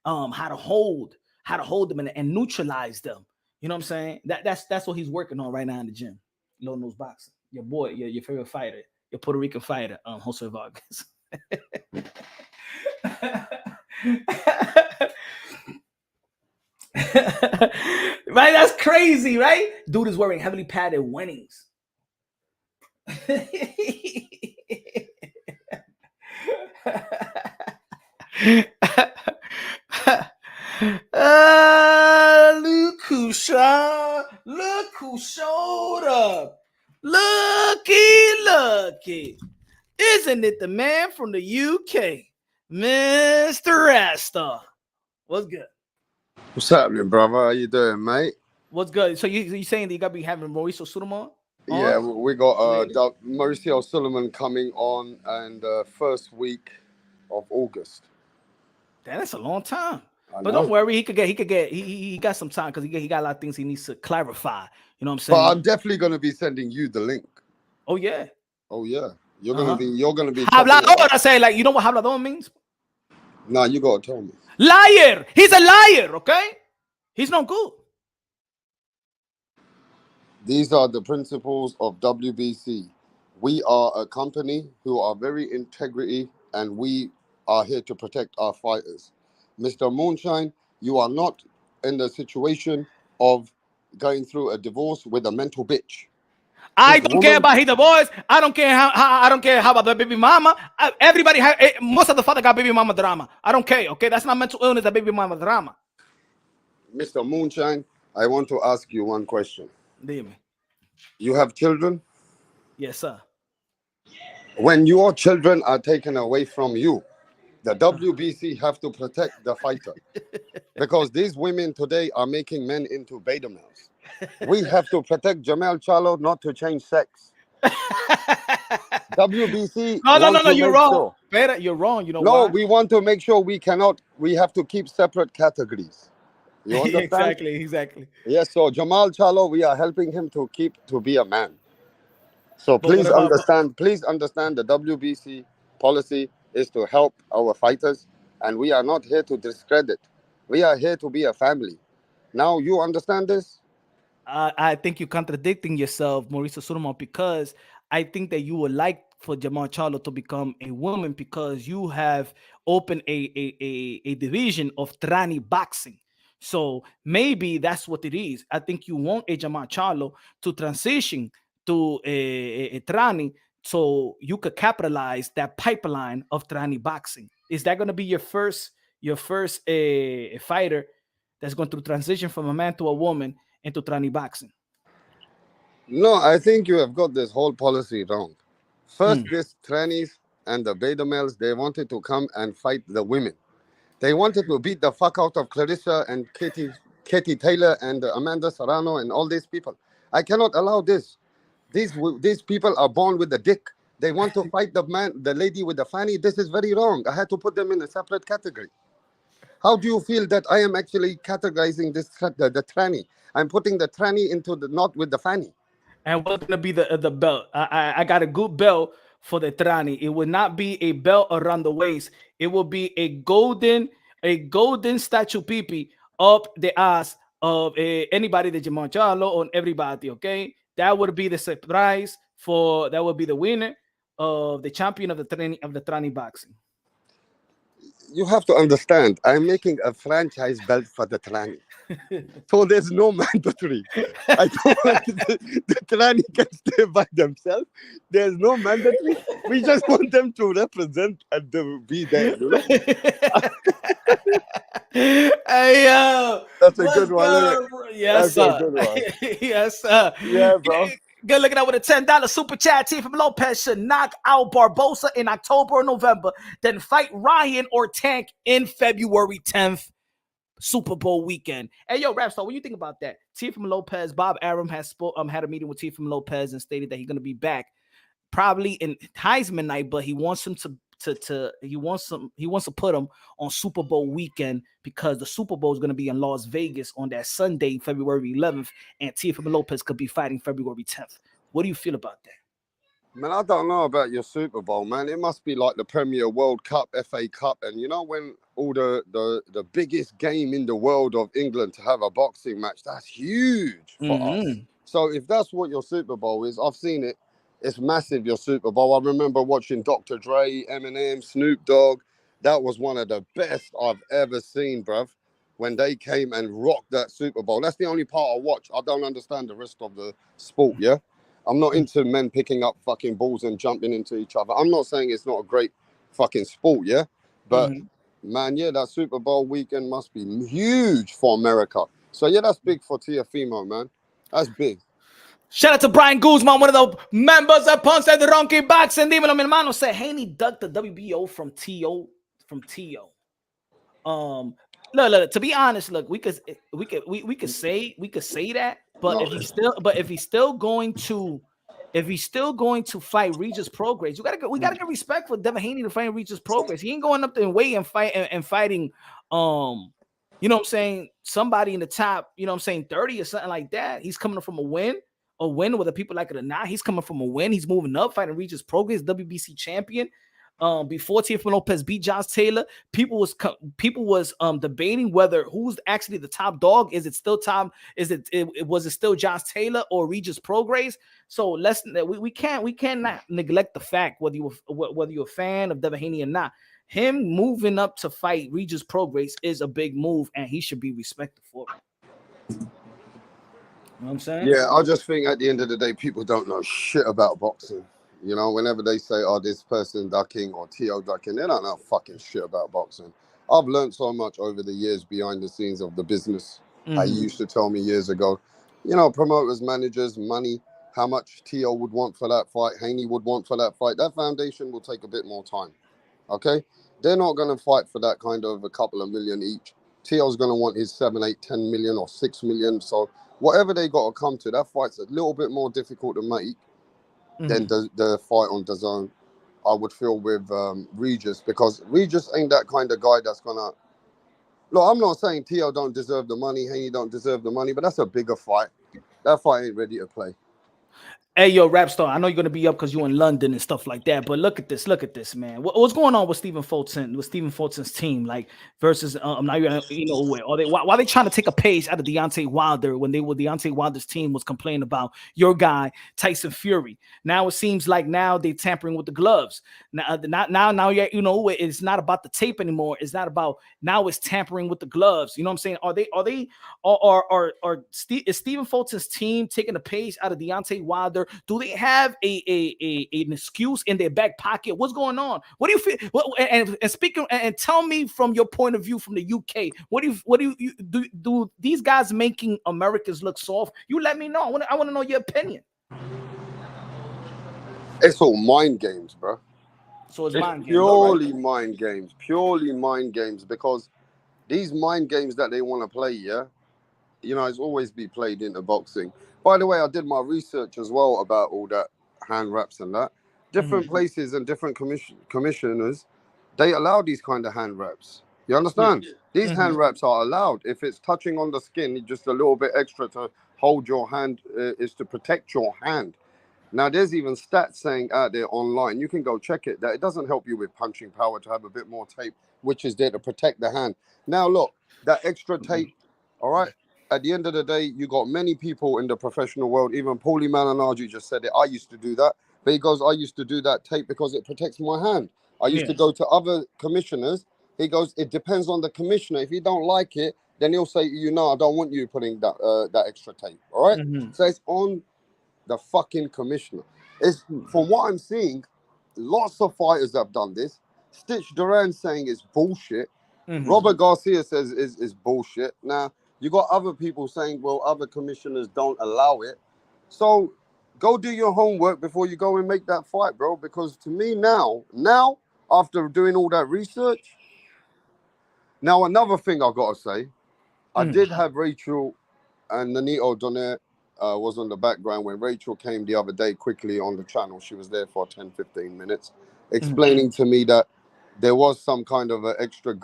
Speaker 2: How to hold them and neutralize them. You know what I'm saying? That's what he's working on right now in the gym. Low Nose Boxing. Your boy, your favorite fighter, your Puerto Rican fighter, Josue Vargas. Right, that's crazy, right? Dude is wearing heavily padded winnings. Look who showed up. Looky. Isn't it the man from the UK, Mr. Rasta? What's good?
Speaker 5: What's happening, brother? How you doing, mate?
Speaker 2: What's good? So you saying that you gotta be having Mauricio Sulaiman?
Speaker 5: Yeah, we got Mauricio Sulaiman coming on in the first week of August.
Speaker 2: That's a long time. But don't worry, he got some time because he got a lot of things he needs to clarify. You know what I'm saying?
Speaker 5: But I'm definitely gonna be sending you the link.
Speaker 2: Oh yeah.
Speaker 5: You're gonna be
Speaker 2: Hablador, I say, like, you know what hablador means?
Speaker 5: Nah, you gotta tell me.
Speaker 2: Liar. He's a liar, okay? He's no good.
Speaker 5: These are the principles of WBC. We are a company who are very integrity, and we are here to protect our fighters. Mr. Moonshine, you are not in the situation of going through a divorce with a mental bitch.
Speaker 2: I don't care about his divorce. I don't care how about the baby mama. Everybody most of the father got baby mama drama. I don't care. Okay, that's not mental illness. That baby mama drama.
Speaker 5: Mr. Moonshine, I want to ask you one question.
Speaker 2: Dime.
Speaker 5: You have children?
Speaker 2: Yes, sir.
Speaker 5: When your children are taken away from you, the WBC have to protect the fighter because these women today are making men into beta males. We have to protect Jamal Charlo not to change sex. WBC.
Speaker 2: No, you're wrong. Sure. You're wrong. You know
Speaker 5: no,
Speaker 2: why?
Speaker 5: We want to make sure we have to keep separate categories. You understand?
Speaker 2: Exactly.
Speaker 5: Yes, so Jamal Charlo, we are helping him to be a man. So
Speaker 2: But what about?
Speaker 5: please understand the WBC policy is to help our fighters, and we are not here to discredit. We are here to be a family. Now you understand this?
Speaker 2: I think you're contradicting yourself, Mauricio Sulaiman, because I think that you would like for Jamal Charlo to become a woman because you have opened a division of Trani boxing. So maybe that's what it is. I think you want a Jamal Charlo to transition to a Trani so you could capitalize that pipeline of Trani boxing. Is that going to be your first fighter that's going to transition from a man to a woman into Trani boxing?
Speaker 5: No, I think you have got this whole policy wrong. First,
Speaker 2: Mm.
Speaker 5: these trannies and the beta males, they wanted to come and fight the women. They wanted to beat the fuck out of Clarissa and Katie Taylor and Amanda Serrano and all these people. I cannot allow this. These people are born with a dick. They want to fight the lady with the fanny. This is very wrong. I had to put them in a separate category. How do you feel that I am actually categorizing the tranny? I'm putting the tranny into the not with the fanny.
Speaker 2: And what's gonna be the belt? I got a good belt for the Trani. It would not be a belt around the waist. It will be a golden statue pipi up the ass of anybody that Jamal Charlo on everybody. Okay, that would be the surprise for that would be the winner of the champion of the Trani boxing.
Speaker 5: You have to understand, I'm making a franchise belt for the tranny. So there's no mandatory. I don't want the tranny can stay by themselves. There's no mandatory. We just want them to represent and to be there. You know?
Speaker 2: Hey yo,
Speaker 5: That's a
Speaker 2: let's
Speaker 5: good one, isn't it?
Speaker 2: go. Yes,
Speaker 5: That's a
Speaker 2: sir.
Speaker 5: good one.
Speaker 2: Yes, sir.
Speaker 5: Yeah, bro.
Speaker 2: Good looking out with a $10 super chat. Teofimo Lopez should knock out Barbosa in October or November, then fight Ryan or Tank in February 10th, Super Bowl weekend. Hey, yo, Rapstar, what do you think about that? Teofimo Lopez, Bob Arum has had a meeting with Teofimo Lopez and stated that he's going to be back probably in Heisman night, but he wants him to put him on Super Bowl weekend because the Super Bowl is going to be in Las Vegas on that Sunday, February 11th, and Teofimo Lopez could be fighting February 10th. What do you feel about that?
Speaker 5: Man, I don't know about your Super Bowl, man. It must be like the Premier World Cup, FA Cup, and you know when all the biggest game in the world of England to have a boxing match, that's huge for us. So if that's what your Super Bowl is, I've seen it. It's massive, your Super Bowl. I remember watching Dr. Dre, Eminem, Snoop Dogg. That was one of the best I've ever seen, bruv, when they came and rocked that Super Bowl. That's the only part I watch. I don't understand the rest of the sport, yeah? I'm not into men picking up fucking balls and jumping into each other. I'm not saying it's not a great fucking sport, yeah? But, man, yeah, that Super Bowl weekend must be huge for America. So, yeah, that's big for Teofimo, man. That's big.
Speaker 2: Shout out to Brian Guzman, one of the members of Ponce de Ronqui Boxing. Dímelo, mi hermano. Said Haney ducked the WBO from T.O. Look, to be honest, look, we could say that, but if he's still going to fight Regis Prograis, we gotta get respect for Devin Haney to fight Regis Prograis. He ain't going up there and wait and fighting you know what I'm saying, somebody in the top, you know what I'm saying, 30 or something like that. He's coming from a win, whether people like it or not. He's coming from a win. He's moving up, fighting Regis Prograis, WBC champion. Before Teofimo Lopez beat Josh Taylor, people was debating whether who's actually the top dog. Is it still Tom? Was it still Josh Taylor or Regis Prograis? So we cannot neglect the fact whether you're a fan of Devin Haney or not. Him moving up to fight Regis Prograis is a big move, and he should be respected for it. You know what I'm saying?
Speaker 5: Yeah, I just think at the end of the day, people don't know shit about boxing. You know, whenever they say, oh, this person ducking or T.O. ducking, they don't know fucking shit about boxing. I've learned so much over the years behind the scenes of the business. How you used to tell me years ago, you know, promoters, managers, money, how much T.O. would want for that fight, Haney would want for that fight. That foundation will take a bit more time, okay? They're not going to fight for that kind of a couple of million each. T.O.'s going to want his 7, 8, 10 million or 6 million. So whatever they got to come to, that fight's a little bit more difficult to make than the fight on DAZN, I would feel, with Regis, because Regis ain't that kind of guy that's gonna. Look, I'm not saying T.O. don't deserve the money, Haney don't deserve the money, but that's a bigger fight. That fight ain't ready to play.
Speaker 2: Hey, yo, Rapstar, I know you're gonna be up because you're in London and stuff like that. But look at this, man. What's going on with Stephen Fulton's team, like versus now you know where are they? Why are they trying to take a page out of Deontay Wilder when Deontay Wilder's team was complaining about your guy Tyson Fury? Now it seems like now they're tampering with the gloves. Now you know it's not about the tape anymore. It's not about now it's tampering with the gloves. You know what I'm saying? Is Stephen Fulton's team taking a page out of Deontay Wilder? Do they have an excuse in their back pocket? What's going on? What do you feel? And speaking and tell me from your point of view from the UK, what do you do these guys making Americans look soft? You let me know. I want to know your opinion.
Speaker 5: It's all mind games, bro.
Speaker 2: So it's mind games.
Speaker 5: Purely mind games. Purely mind games, because these mind games that they want to play, yeah, you know, it's always be played into boxing. By the way, I did my research as well about all that hand wraps and that. Different places and different commissioners, they allow these kind of hand wraps. You understand? These hand wraps are allowed. If it's touching on the skin, just a little bit extra to hold your hand is to protect your hand. Now, there's even stats saying out there online, you can go check it, that it doesn't help you with punching power to have a bit more tape, which is there to protect the hand. Now, look, that extra tape, all right? At the end of the day, you got many people in the professional world, even Paulie Malignaggi just said it, I used to do that. But he goes, I used to do that tape because it protects my hand. I used to go to other commissioners. He goes, it depends on the commissioner. If you don't like it, then he'll say, you know, I don't want you putting that extra tape, all right? So it's on the fucking commissioner. It's from what I'm seeing, lots of fighters have done this. Stitch Duran saying it's bullshit. Robert Garcia says is bullshit. Now you got other people saying, well, other commissioners don't allow it. So go do your homework before you go and make that fight, bro. Because to me now after doing all that research, now another thing I gotta say, I did have Rachel and Nanito Donaire was on the background when Rachel came the other day quickly on the channel. She was there for 10-15 minutes explaining to me that there was some kind of an extra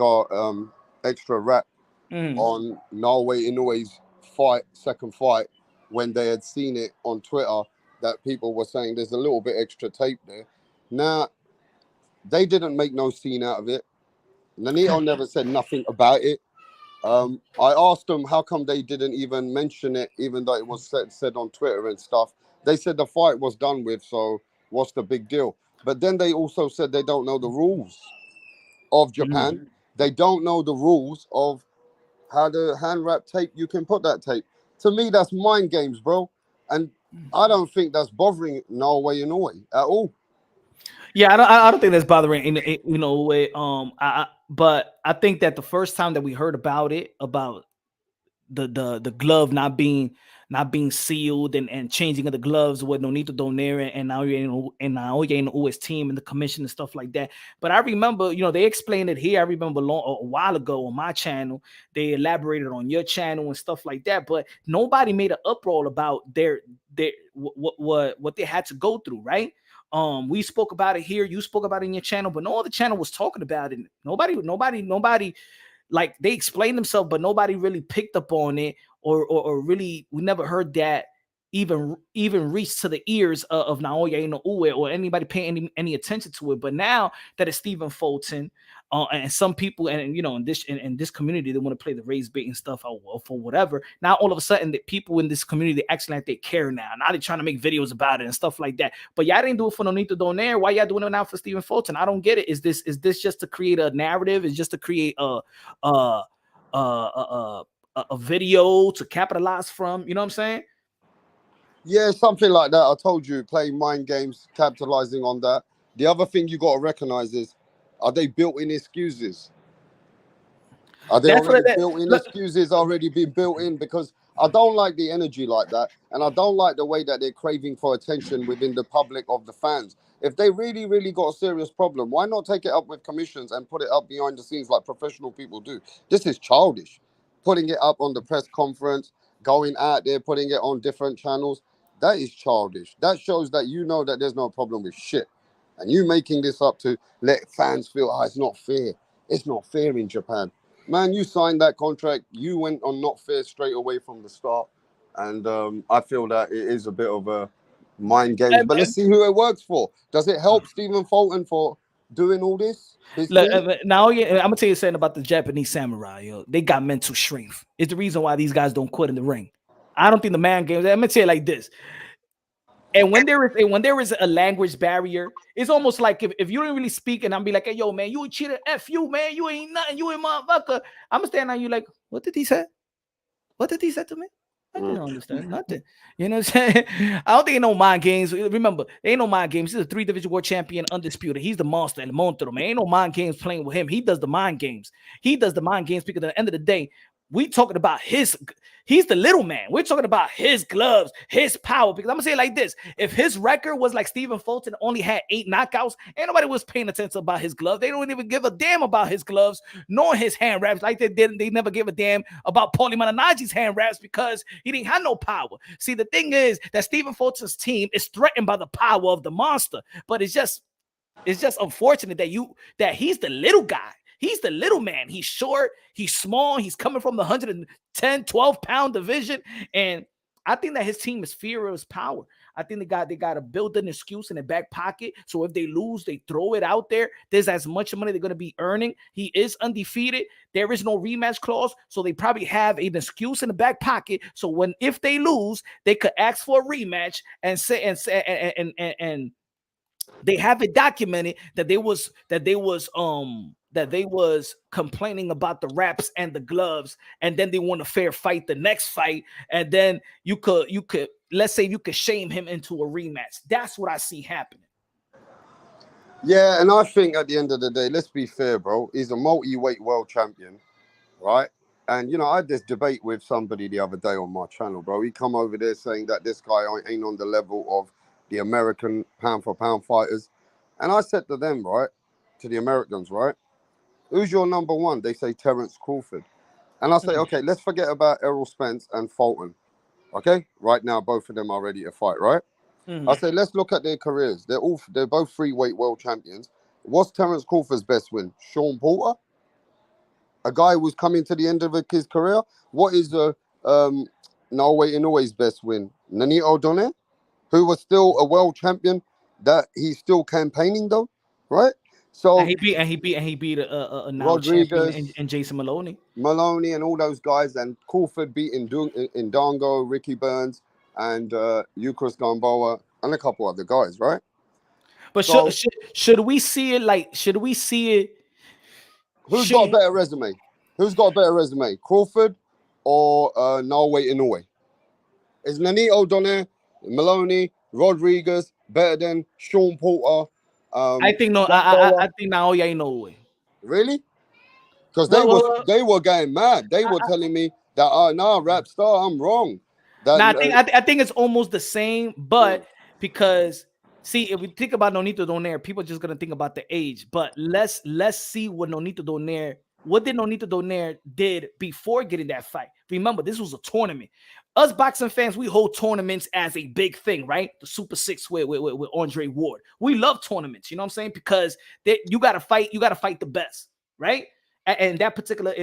Speaker 5: rap on Inoue-Inoue's second fight, when they had seen it on Twitter that people were saying there's a little bit extra tape there. Now, they didn't make no scene out of it. Nanito never said nothing about it. I asked them how come they didn't even mention it, even though it was said on Twitter and stuff. They said the fight was done with, so what's the big deal? But then they also said they don't know the rules of Japan. They don't know the rules of how the hand wrap tape, you can put that tape. To me, that's mind games, bro. And I don't think that's bothering Inoue at all.
Speaker 2: Yeah, I don't think that's bothering you know way. But I think that the first time that we heard about it, about the glove not being sealed and changing of the gloves with Nonito Donaire and Naoya Inoue's team and the commission and stuff like that. But I remember, you know, they explained it here. I remember a while ago on my channel, they elaborated on your channel and stuff like that. But nobody made an uproar about what they had to go through, right? We spoke about it here. You spoke about it in your channel, but no other channel was talking about it. Nobody. Like they explained themselves, but nobody really picked up on it, or really we never heard that even reach to the ears of Naoya Inoue or anybody paying any attention to it. But now that it's Stephen Fulton, and some people, and you know, in this community, they want to play the race bait and stuff for whatever. Now all of a sudden, the people in this community acting like they care now. Now they're trying to make videos about it and stuff like that. But y'all didn't do it for Nonito Donaire. Why y'all doing it now for Stephen Fulton? I don't get it. Is this just to create a narrative? Is just to create a video to capitalize from? You know what I'm saying?
Speaker 5: Yeah, something like that. I told you, playing mind games, capitalizing on that. The other thing you got to recognize is, are they built-in excuses? Are they built-in excuses already been built in? Because I don't like the energy like that, and I don't like the way that they're craving for attention within the public of the fans. If they really, really got a serious problem, why not take it up with commissions and put it up behind the scenes like professional people do? This is childish. Putting it up on the press conference, going out there, putting it on different channels. That is childish. That shows that you know that there's no problem with shit. And you making this up to let fans feel, it's not fair. It's not fair in Japan. Man, you signed that contract. You went on not fair straight away from the start. And I feel that it is a bit of a mind games. But let's see who it works for. Does it help Stephen Fulton for doing all this?
Speaker 2: Look, now, I'm gonna tell you something about the Japanese samurai. Yo, they got mental strength. It's the reason why these guys don't quit in the ring. I don't think the man games. I'm gonna tell you like this. And when there is a language barrier, it's almost like if you don't really speak, and I'm be like, hey, yo, man, you a cheater, F you, man, you ain't nothing, you ain't motherfucker. I'm gonna stand on you like, what did he say? What did he say to me? I don't understand nothing. You know what I'm saying? I don't think ain't no mind games. Remember, ain't no mind games. He's a 3-division world champion, undisputed. He's the monster and the monster, man. Ain't no mind games playing with him. He does the mind games. He does the mind games because at the end of the day, we talking about he's the little man. We're talking about his gloves, his power. Because I'm gonna say it like this: if his record was like Stephen Fulton, only had 8 knockouts, ain't nobody was paying attention about his gloves. They don't even give a damn about his gloves, nor his hand wraps. Like they never give a damn about Paulie Malignaggi's hand wraps because he didn't have no power. See, the thing is that Stephen Fulton's team is threatened by the power of the monster, but it's just unfortunate that he's the little guy. He's the little man. He's short. He's small. He's coming from the 110, 12-pound division. And I think that his team is fear of his power. I think they got to build an excuse in their back pocket. So if they lose, they throw it out there. There's as much money they're going to be earning. He is undefeated. There is no rematch clause. So they probably have an excuse in the back pocket. So if they lose, they could ask for a rematch and they have it documented that they was complaining about the wraps and the gloves, and then they want a fair fight the next fight, and then you could let's say you could shame him into a rematch. That's what I see happening.
Speaker 5: Yeah, and I think at the end of the day, let's be fair, bro. He's a multi-weight world champion, right? And you know, I had this debate with somebody the other day on my channel, bro. He come over there saying that this guy ain't on the level of the American pound-for-pound fighters, and I said to them, right, to the Americans, right, who's your number one? They say Terence Crawford. And I say, okay, let's forget about Errol Spence and Fulton. Okay? Right now, both of them are ready to fight, right? I say, let's look at their careers. They're both free-weight world champions. What's Terence Crawford's best win? Sean Porter? A guy who's coming to the end of his career? What is Inoue best win? Nonito Donaire? Who was still a world champion that he's still campaigning though, right? So
Speaker 2: and he beat a now
Speaker 5: Rodriguez
Speaker 2: champion and Jason Maloney
Speaker 5: and all those guys, and Crawford beating Ndango, Ricky Burns, and Eucharist Gamboa, and a couple other guys, right?
Speaker 2: But so, should we see it like? Should we see it?
Speaker 5: Who's got a better resume? Who's got a better resume, Crawford or Inoue? Is Nonito Donaire, Maloney, Rodriguez better than Sean Porter?
Speaker 2: I think no. I think Naoya Inoue.
Speaker 5: Really? Because they were going mad. They were telling me that rap star, I'm wrong. That,
Speaker 2: I think it's almost the same, but because see, if we think about Nonito Donaire, people are just gonna think about the age. But let's see what Nonito Donaire did before getting that fight. Remember, this was a tournament. Us boxing fans, we hold tournaments as a big thing, right? The Super 6 with Andre Ward. We love tournaments, you know what I'm saying? Because you gotta fight the best, right? And that particular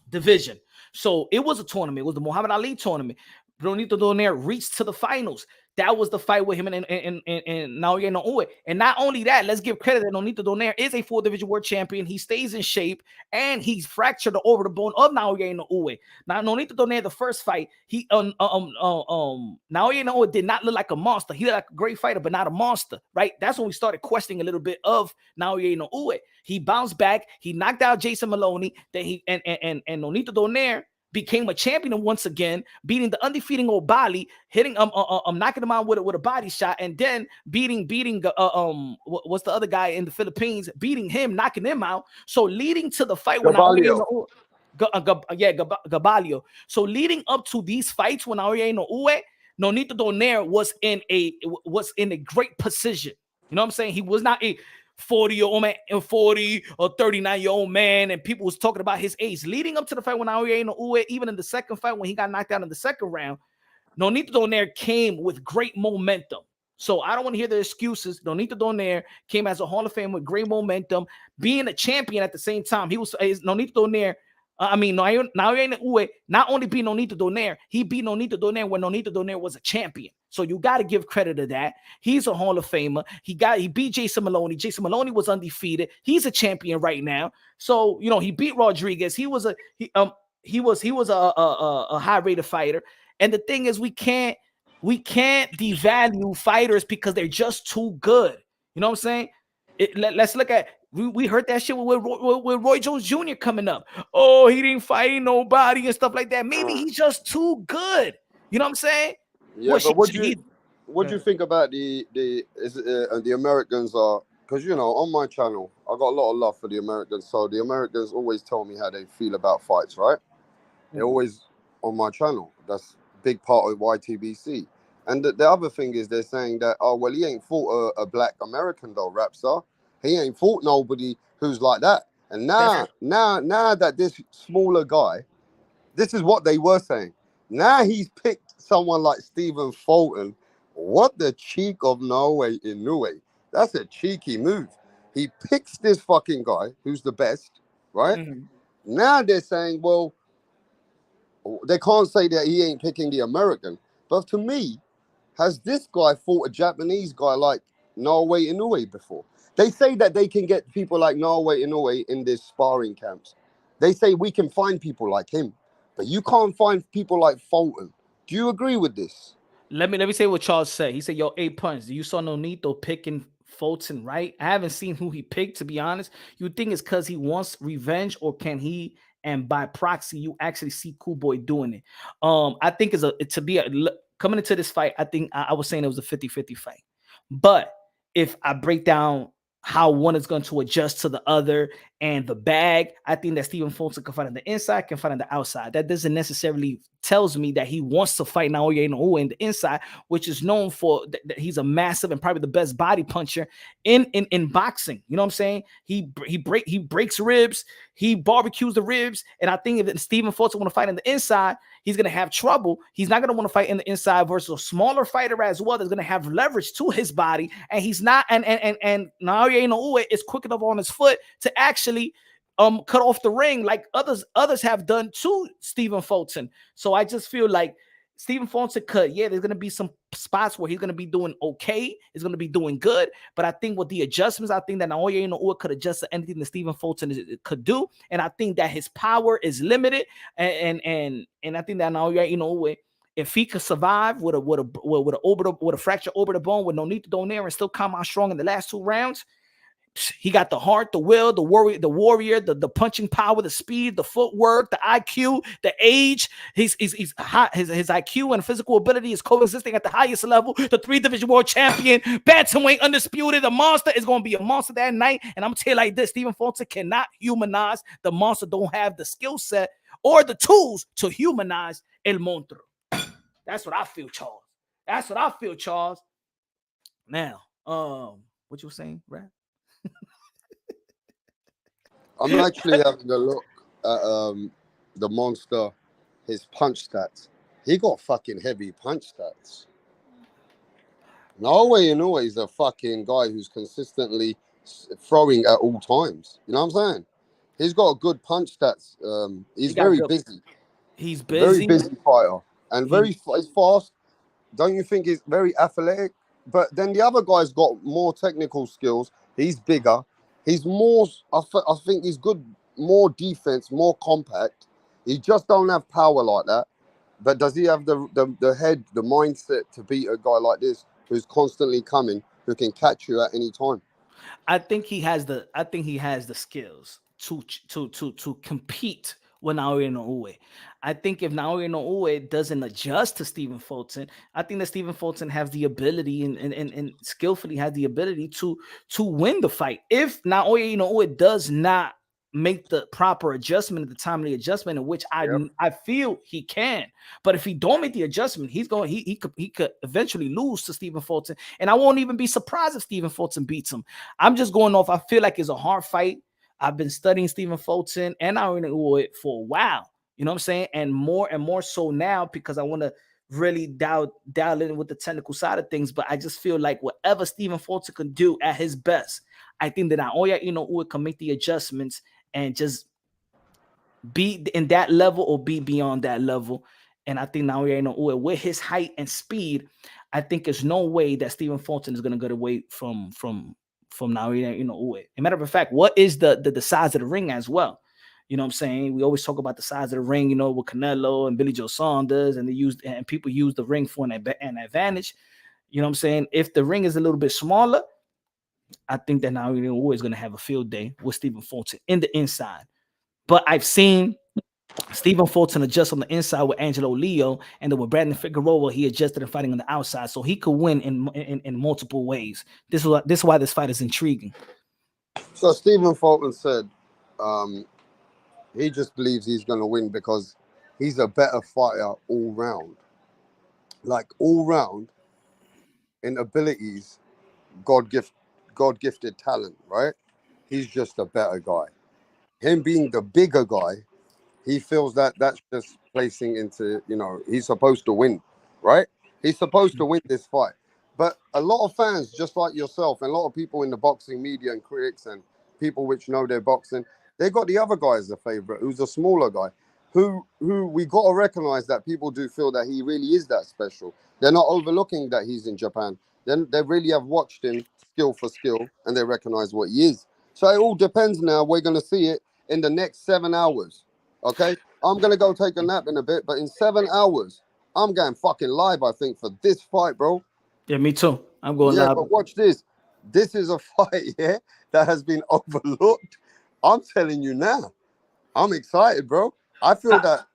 Speaker 2: division. So it was a tournament. It was the Muhammad Ali tournament. Nonito Donaire reached to the finals. That was the fight with him and Naoya Inoue. And not only that, let's give credit that Nonito Donaire is a 4-division world champion. He stays in shape, and he's fractured the over the bone of Naoya Inoue. Now, Nonito Donaire, the first fight, Naoya Inoue did not look like a monster. He looked like a great fighter, but not a monster, right? That's when we started questioning a little bit of Naoya Inoue. He bounced back. He knocked out Jason Maloney. Then and Nonito Donaire became a champion once again, beating the undefeated Obali, hitting knocking him out with a body shot, and then beating what's the other guy in the Philippines, beating him, knocking him out. So leading to the fight when Gabalio. So leading up to these fights when Nonito Donaire was in a great position. You know what I'm saying? He was not a 40-year-old man, 40 or 39-year-old man, and people was talking about his age. Leading up to the fight when Naoya Inoue, even in the second fight when he got knocked out in the second round, Nonito Donaire came with great momentum. So I don't want to hear the excuses. Nonito Donaire came as a Hall of Fame with great momentum, being a champion at the same time. Nonito Donaire I mean, Naoya Inoue not only beat Nonito Donaire, he beat Nonito Donaire when Nonito Donaire was a champion. So you got to give credit to that. He's a Hall of Famer. He beat Jason Maloney. Jason Maloney was undefeated. He's a champion right now. So he beat Rodriguez. He was a high rated fighter. And the thing is, we can't devalue fighters because they're just too good. You know what I'm saying? Let's look at. We heard that shit with Roy Jones Jr. coming up. Oh, he didn't fight nobody and stuff like that. Maybe he's just too good. You know what I'm saying?
Speaker 5: Yeah, but what do you think about the Americans are? Because on my channel, I got a lot of love for the Americans. So the Americans always tell me how they feel about fights, right? They're always on my channel. That's a big part of YTBC. And the other thing is they're saying that, oh, well, he ain't fought a black American though, Rapstar. He ain't fought nobody who's like that. And now that this smaller guy, this is what they were saying. Now he's picked someone like Stephen Fulton. What the cheek of Inoue. That's a cheeky move. He picks this fucking guy who's the best, right? Mm-hmm. Now they're saying, well, they can't say that he ain't picking the American. But to me, has this guy fought a Japanese guy like Naoya Inoue before? They say that they can get people like Naoya Inoue in these sparring camps. They say we can find people like him, but you can't find people like Fulton. Do you agree with this?
Speaker 2: Let me say what Charles said. He said, yo, 8 punch. You saw Nonito picking Fulton, right? I haven't seen who he picked, to be honest. You think it's because he wants revenge, or can he, and by proxy, you actually see Cool Boy doing it? I think coming into this fight, I think I was saying it was a 50-50 fight. But if I break down how one is going to adjust to the other and the bag, I think that Stephen Fulton can fight on the inside, can fight on the outside. That doesn't necessarily tells me that he wants to fight Naoya Inoue in the inside, which is known for that he's a massive and probably the best body puncher in boxing. You know what I'm saying? He breaks ribs, he barbecues the ribs, and I think if Stephen Fulton want to fight in the inside, he's going to have trouble. He's not going to want to fight in the inside versus a smaller fighter as well that's going to have leverage to his body, and he's not and Naoya Inoue is quick enough on his foot to actually cut off the ring like others have done to Stephen Fulton. So I just feel like Stephen Fulton there's going to be some spots where he's going to be doing okay, he's going to be doing good, but I think with the adjustments, I think that Naoya Inoue could adjust to anything that Stephen Fulton could do, and I think that his power is limited, and I think that Naoya Inoue, if he could survive with a fracture over the bone with Nonito Donaire and still come out strong in the last 2 rounds, he got the heart, the will, the warrior, the punching power, the speed, the footwork, the IQ, the age. His IQ and physical ability is coexisting at the highest level. The 3-division world champion, bantamweight undisputed. The monster is going to be a monster that night. And I'm going to tell you like this: Stephen Fulton cannot humanize the monster. Don't have the skill set or the tools to humanize El Monstro. That's what I feel, Charles. That's what I feel, Charles. Now, what you were saying, Brad?
Speaker 5: I'm actually having a look at the monster, his punch stats. He got fucking heavy punch stats. Naoya Inoue is a fucking guy who's consistently throwing at all times. You know what I'm saying? He's got a good punch stats. He's very busy.
Speaker 2: He's busy.
Speaker 5: Very busy fighter. And he's fast. Don't you think he's very athletic? But then the other guy's got more technical skills. He's bigger. He's more, I think he's good, more defense, more compact. He just don't have power like that. But does he have the head, the mindset to beat a guy like this who's constantly coming, who can catch you at any time?
Speaker 2: I think he has the skills to compete with Naoya Inoue. I think if Naoya Inoue doesn't adjust to Stephen Fulton, I think that Stephen Fulton has the ability and skillfully has the ability to win the fight. If Naoya Inoue does not make the proper adjustment at the timely adjustment, in which I feel he can, but if he don't make the adjustment, he could eventually lose to Stephen Fulton, and I won't even be surprised if Stephen Fulton beats him. I'm just going off. I feel like it's a hard fight. I've been studying Stephen Fulton and Naoya Inoue for a while. You know what I'm saying? And more so now because I want to really dial in with the technical side of things. But I just feel like whatever Stephen Fulton can do at his best, I think that Naoya Inoue can make the adjustments and just be in that level or be beyond that level. And I think Naoya Inoue, with his height and speed, I think there's no way that Stephen Fulton is going to get away from Naoya Inoue. As a matter of fact, what is the size of the ring as well? You know what I'm saying? We always talk about the size of the ring, you know, with Canelo and Billy Joe Saunders, and people use the ring for an advantage. You know what I'm saying? If the ring is a little bit smaller, I think that Naoya Inoue is going to have a field day with Stephen Fulton in the inside. But I've seen Stephen Fulton adjust on the inside with Angelo Leo, and then with Brandon Figueroa, he adjusted and fighting on the outside, so he could win in multiple ways. This is why this fight is intriguing.
Speaker 5: So Stephen Fulton said he just believes he's going to win because he's a better fighter all round. Like all round in abilities, God-gifted talent, right? He's just a better guy. Him being the bigger guy, he feels that that's just placing into, you know, he's supposed to win, right? He's supposed to win this fight. But a lot of fans, just like yourself, and a lot of people in the boxing media and critics and people which know their boxing, they got the other guy as a favorite, who's a smaller guy, who we got to recognize that people do feel that he really is that special. They're not overlooking that he's in Japan. Then they really have watched him skill for skill, and they recognize what he is. So it all depends now. We're going to see it in the next 7 hours. Okay, I'm going to go take a nap in a bit, but in 7 hours, I'm going fucking live, I think, for this fight, bro.
Speaker 2: Yeah, me too. I'm going live.
Speaker 5: But watch this. This is a fight, that has been overlooked. I'm telling you now. I'm excited, bro. I feel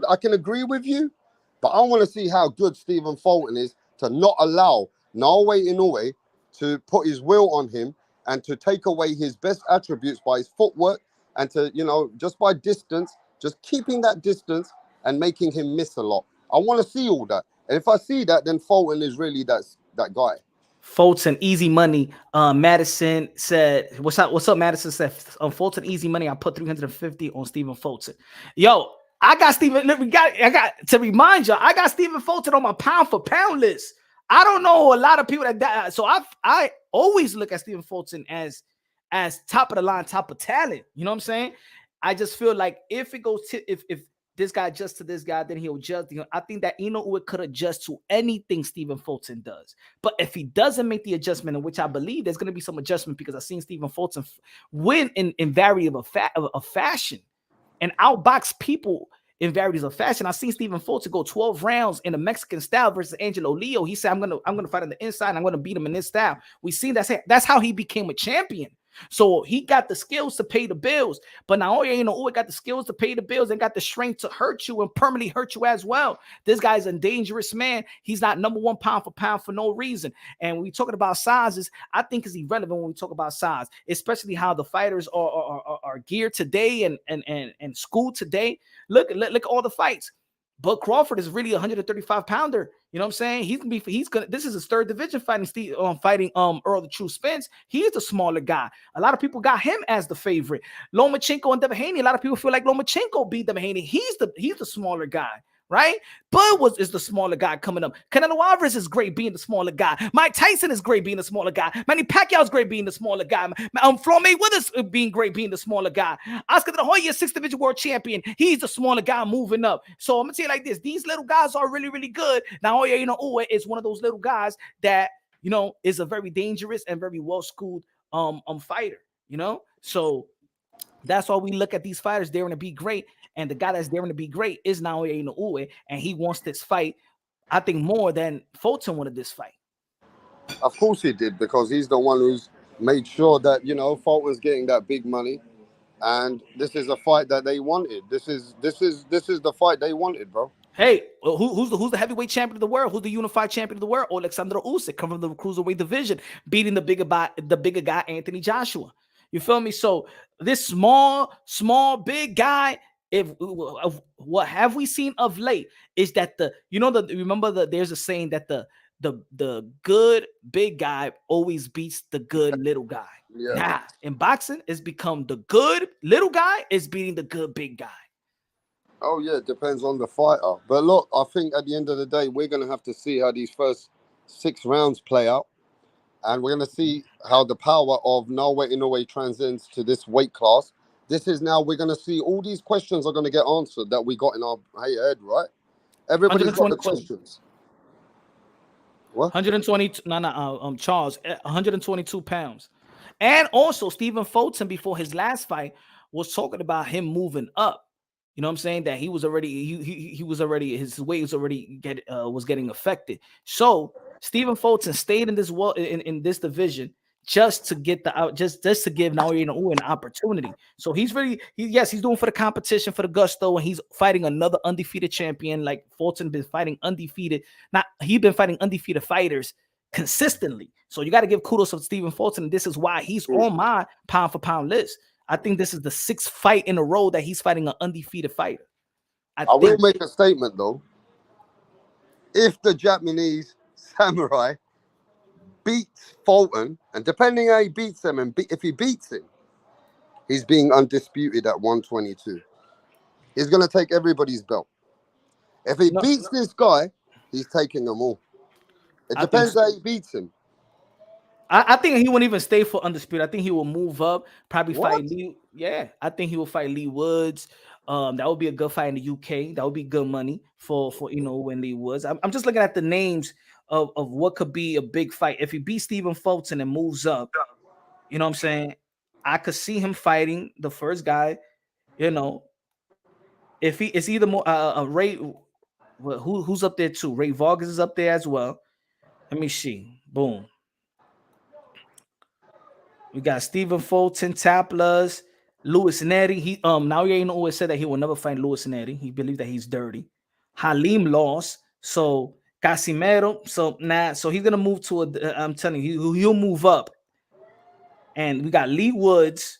Speaker 5: I can agree with you, but I want to see how good Stephen Fulton is to not allow Naoya Inoue to put his will on him and to take away his best attributes by his footwork, and to, you know, just by distance, just keeping that distance and making him miss a lot. I want to see all that. And if I see that, then Fulton is really that guy.
Speaker 2: Fulton, easy money. Madison said, what's up, Madison said, on Fulton, easy money, I put 350 on Stephen Fulton. Yo, I got to remind you, I got Stephen Fulton on my pound for pound list. I don't know a lot of people that so I always look at Stephen Fulton as top of the line, top of talent. You know what I'm saying? I just feel like if it goes to if this guy adjusts to this guy, then he'll adjust. You know, I think that Inoue could adjust to anything Stephen Fulton does. But if he doesn't make the adjustment, in which I believe there's going to be some adjustment, because I've seen Stephen Fulton win in variable of fashion and outbox people in varieties of fashion. I've seen Stephen Fulton go 12 rounds in a Mexican style versus Angelo Leo. He said, I'm gonna fight on the inside, and I'm gonna beat him in this style. We seen that's how he became a champion. So he got the skills to pay the bills, but Naoya Inoue got the skills to pay the bills and got the strength to hurt you and permanently hurt you as well. This guy's a dangerous man. He's not number one pound for pound for no reason. And when we're talking about sizes, I think it's irrelevant when we talk about size, especially how the fighters are geared today and schooled today. Look at all the fights. But Crawford is really a 135 pounder. You know what I'm saying? This is his third division fighting Earl the True Spence. He's the smaller guy. A lot of people got him as the favorite. Lomachenko and Devin Haney. A lot of people feel like Lomachenko beat Devin Haney. He's the smaller guy, right? Bud is the smaller guy coming up. Canelo Alvarez is great being the smaller guy. Mike Tyson is great being the smaller guy. Manny Pacquiao is great being the smaller guy. Floyd Mayweather's being great being the smaller guy. Oscar De La Hoya, 6th division world champion. He's the smaller guy moving up. So I'm gonna tell you like this: these little guys are really, really good. Naoya Inoue is one of those little guys that, you know, is a very dangerous and very well schooled fighter. You know, so that's why we look at these fighters daring to be great. And the guy that's daring to be great is Naoya Inoue, and he wants this fight, I think, more than Fulton wanted this fight.
Speaker 5: Of course he did, because he's the one who's made sure that, you know, Fulton's getting that big money, and this is a fight that they wanted. This is the fight they wanted, bro.
Speaker 2: Hey, who's the heavyweight champion of the world? Who's the unified champion of the world? Alexander Usyk, coming from the cruiserweight division, beating the bigger guy, Anthony Joshua. You feel me? So this small, big guy, what have we seen of late is that there's a saying that the good big guy always beats the good little guy.
Speaker 5: Yeah.
Speaker 2: Nah, in boxing, it's become the good little guy is beating the good big guy.
Speaker 5: Oh yeah, it depends on the fighter. But look, I think at the end of the day, we're gonna have to see how these first 6 rounds play out. And we're going to see how the power of Naoya Inoue transcends to this weight class. This is now we're going to see all these questions are going to get answered that we got in our head, right? Everybody's got the
Speaker 2: 122.
Speaker 5: questions. What?
Speaker 2: 122. Charles, 122 pounds. And also, Stephen Fulton, before his last fight, was talking about him moving up. You know what I'm saying? That he was already, he was already, his weight was already getting affected. So Stephen Fulton stayed in this in this division just to get the out, just to give Naoya Inoue an opportunity. So he's really, he's doing for the competition, for the gusto, and he's fighting another undefeated champion. Like Fulton been fighting undefeated. He's been fighting undefeated fighters consistently. So you got to give kudos to Stephen Fulton, and this is why he's on my pound for pound list. I think this is the 6th fight in a row that he's fighting an undefeated fighter.
Speaker 5: I will make a statement though. If the Japanese samurai beats Fulton, and depending how he beats him, and if he beats him, he's being undisputed at 122. He's going to take everybody's belt. If he beats this guy, he's taking them all. It depends how he beats him.
Speaker 2: I think he won't even stay for undisputed. I think he will move up, probably fight Lee. Yeah, I think he will fight Lee Woods. That would be a good fight in the UK. That would be good money for when Lee Woods. I'm just looking at the names of what could be a big fight. If he beats Stephen Fulton and moves up, you know what I'm saying? I could see him fighting the first guy. You know, if it's either more Ray, who's up there too? Ray Vargas is up there as well. Let me see. Boom. We got Stephen Fulton, Taplas, Louis Neri. He Naoya Inoue said that he will never fight Louis Neri. He believes that he's dirty. Halim lost, so Casimero. So he's gonna move to a. I'm telling you, he'll move up. And we got Lee Woods,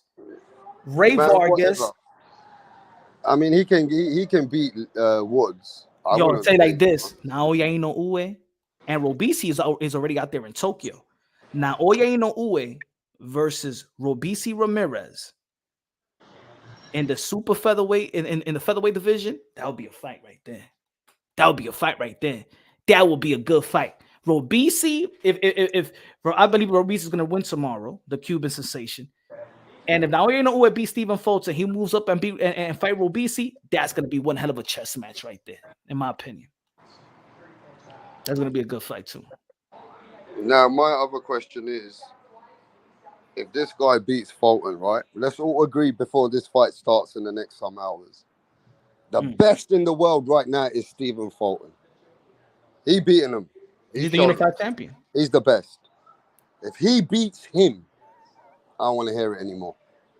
Speaker 2: Ray Vargas.
Speaker 5: Whatever. I mean, he can beat Woods.
Speaker 2: I'll say like this: Naoya Inoue and Robisi is already out there in Tokyo. Naoya Inoue versus Robisi Ramirez in the super featherweight in the featherweight division. That would be a fight right there. That would be a fight right there. That would be a good fight. Robisi, if I believe Robisi is going to win tomorrow, the Cuban sensation. And if Naoya Inoue beats Stephen Fulton, he moves up and fight Robisi, that's going to be one hell of a chess match right there, in my opinion. That's going to be a good fight too.
Speaker 5: Now, my other question is, if this guy beats Fulton, right? Let's all agree before this fight starts in the next some hours. The best in the world right now is Stephen Fulton. He beating him.
Speaker 2: He's the unified champion.
Speaker 5: He's the best. If he beats him, I don't want to hear it anymore.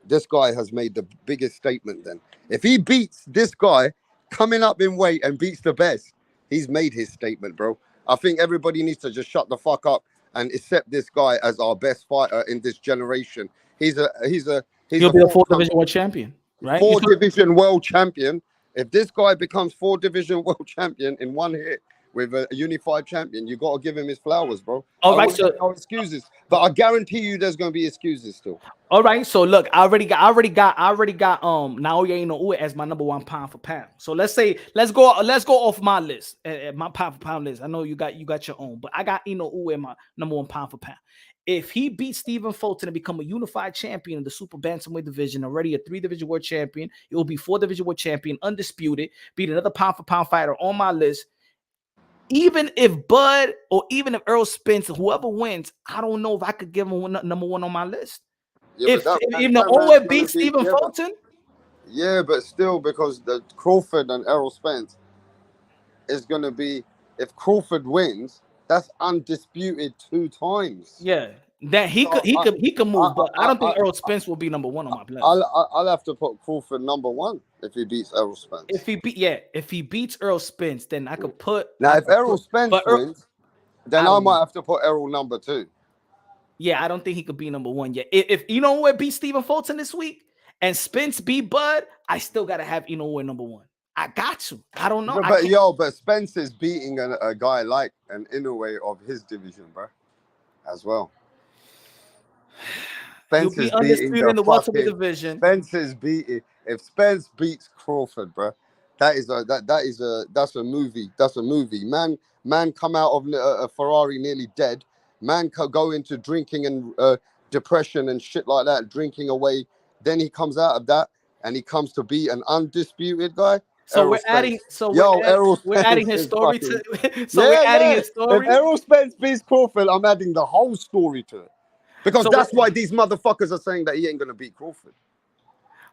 Speaker 5: This guy has made the biggest statement then. If he beats this guy coming up in weight and beats the best, he's made his statement, bro. I think everybody needs to just shut the fuck up and accept this guy as our best fighter in this generation. He'll be a
Speaker 2: 4th Division World Champion, right?
Speaker 5: 4th Division World Champion. If this guy becomes 4th Division World Champion in one hit with a unified champion, you got to give him his flowers, bro.
Speaker 2: All right, so
Speaker 5: no excuses, but I guarantee you there's going to be excuses still.
Speaker 2: All right, so look, I already got Naoya Inoue as my number 1 pound for pound. So let's go off my list, my pound for pound list. I know you got your own, but I got Inoue in my number 1 pound for pound. If he beats Stephen Fulton and become a unified champion in the super bantamweight division, already a 3-division world champion, it will be 4th-division world champion, undisputed, beat another pound for pound fighter on my list. Even if Bud or even if Errol Spence, whoever wins, I don't know if I could give him number 1 on my list.
Speaker 5: Yeah,
Speaker 2: if Inoue beats Stephen Fulton,
Speaker 5: yeah, but still, because the Crawford and Errol Spence is going to be, if Crawford wins, that's undisputed 2 times.
Speaker 2: Yeah, that he could move, but I don't think Errol Spence will be number 1 on my list.
Speaker 5: I'll have to put Crawford number 1 if he beats Errol Spence.
Speaker 2: If he beats Errol Spence, then I could put.
Speaker 5: Now, if Errol Spence wins, then I might have to put Errol number 2.
Speaker 2: Yeah, I don't think he could be number 1 yet. If Inoue beats Stephen Fulton this week and Spence beat Bud, I still gotta have Inoue number 1. I got to. I don't know.
Speaker 5: But Spence is beating a guy like an Inoue of his division, bro, as well. Spence is beating
Speaker 2: in the welterweight division.
Speaker 5: Spence is beating. If Spence beats Crawford, bro, that's a movie. That's a movie. Man, come out of a Ferrari nearly dead. Man could go into drinking and depression and shit like that, drinking away. Then he comes out of that and he comes to be an undisputed guy.
Speaker 2: So
Speaker 5: Errol
Speaker 2: we're
Speaker 5: Spence.
Speaker 2: adding. So we're adding his
Speaker 5: is
Speaker 2: story
Speaker 5: fucking-
Speaker 2: to. So we're adding his story.
Speaker 5: If Errol Spence beats Crawford, I'm adding the whole story to it. Because
Speaker 2: So
Speaker 5: that's why these motherfuckers are saying that he ain't gonna beat Crawford.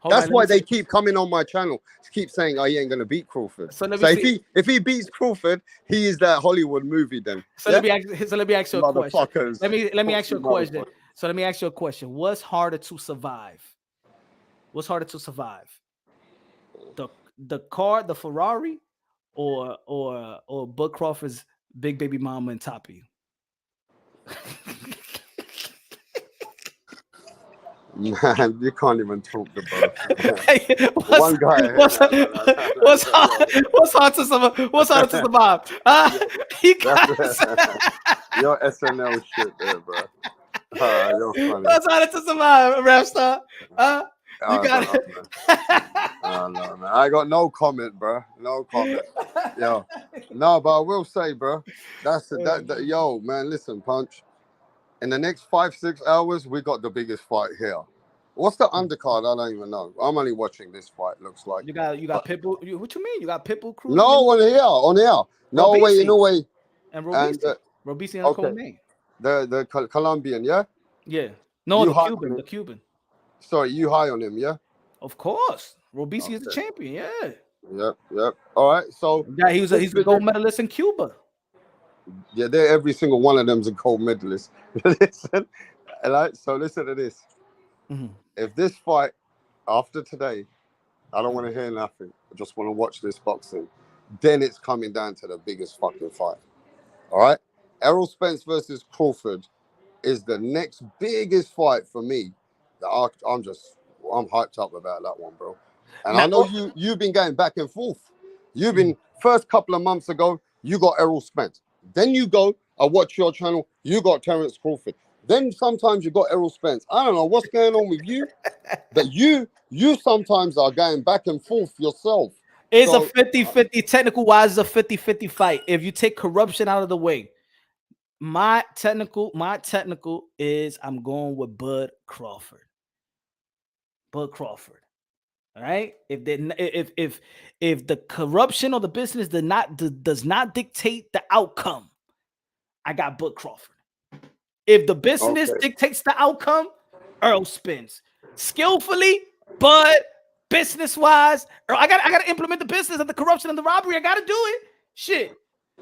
Speaker 5: That's why they keep coming on my channel to keep saying, "Oh, he ain't gonna beat Crawford." So if he beats Crawford, he is that Hollywood movie then.
Speaker 2: So let me ask you a question. Let me ask you a question. So let me ask you a question. What's harder to survive? What's harder to survive? The car, the Ferrari, or Bud Crawford's big baby mama and Toppy?
Speaker 5: Man, you can't even talk to both.
Speaker 2: One guy. What's hard to survive? What's harder to survive?
Speaker 5: Your SNL shit there, bro. You're funny.
Speaker 2: What's harder to survive, rap star? You got it.
Speaker 5: No, man. I got no comment, bro. No comment. Yo, no, but I will say, bro. Yo, man. Listen, Punch. In the next 5-6 hours, we got the biggest fight here. What's the undercard? I don't even know. I'm only watching this fight. Looks like
Speaker 2: you got Pitbull. What you mean? You got Pitbull crew?
Speaker 5: No, on here. No way, in a way.
Speaker 2: And Robisi. Robisi and okay. Name.
Speaker 5: The Colombian, yeah.
Speaker 2: Yeah. No, the Cuban.
Speaker 5: Sorry, you high on him, yeah?
Speaker 2: Of course. Robisi is the champion, yeah.
Speaker 5: Yep. All right, so
Speaker 2: he's a gold medalist in Cuba.
Speaker 5: Yeah, every single one of them's a gold medalist. Listen, so listen to this.
Speaker 2: Mm-hmm.
Speaker 5: If this fight after today, I don't want to hear nothing. I just want to watch this boxing. Then it's coming down to the biggest fucking fight. All right, Errol Spence versus Crawford is the next biggest fight for me. I'm hyped up about that one, bro. And I know you've been going back and forth. You've been first couple of months ago, you got Errol Spence. Then you go, I watch your channel, you got Terence Crawford. Then sometimes you got Errol Spence. I don't know what's going on with you, but you sometimes are going back and forth yourself.
Speaker 2: It's a 50-50, technical wise, it's a 50-50 fight. If you take corruption out of the way, my technical is I'm going with Bud Crawford. Bud Crawford. All right. If the corruption or the business does not dictate the outcome, I got Bud Crawford. If the business dictates the outcome, Errol Spence. Skillfully, but business-wise, I gotta implement the business of the corruption and the robbery. I gotta do it. Shit.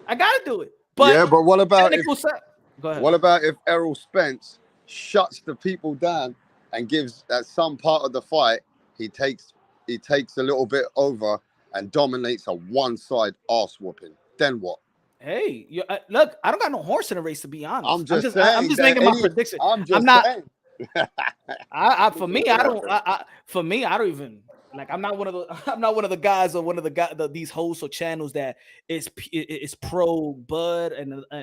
Speaker 2: I gotta do it. But
Speaker 5: yeah, but what about
Speaker 2: if
Speaker 5: Errol Spence shuts the people down and gives at some part of the fight, he takes a little bit over and dominates a one-side ass whooping. Then what?
Speaker 2: Hey, look, I don't got no horse in the race, to be honest.
Speaker 5: I'm just
Speaker 2: making my prediction.
Speaker 5: I'm not saying.
Speaker 2: For me, I don't even like. I'm not one of the guys or these hosts or channels that is pro Bud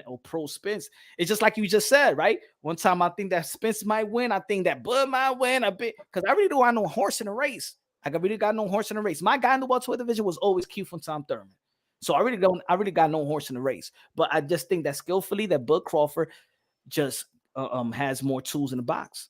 Speaker 2: or pro Spence. It's just like you just said, right? One time I think that Spence might win. I think that Bud might win a bit because I really don't have no horse in the race. I really got no horse in the race. My guy in the welterweight division was always Cuban Tom Thurman. So I really got no horse in the race. But I just think that skillfully that Bud Crawford just has more tools in the box.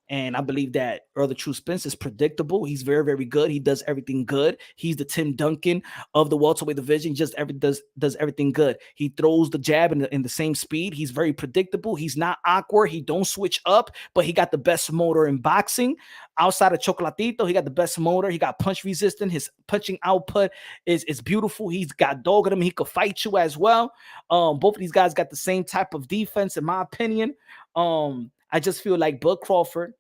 Speaker 2: And I believe that Earl the True Spence is predictable. He's very, very good. He does everything good. He's the Tim Duncan of the welterweight division. Just does everything good. He throws the jab in the same speed. He's very predictable. He's not awkward. He don't switch up, but he got the best motor in boxing. Outside of Chocolatito, he got the best motor. He got punch resistant. His punching output is beautiful. He's got dog in him. He could fight you as well. Both of these guys got the same type of defense, in my opinion. I just feel like Bud Crawford,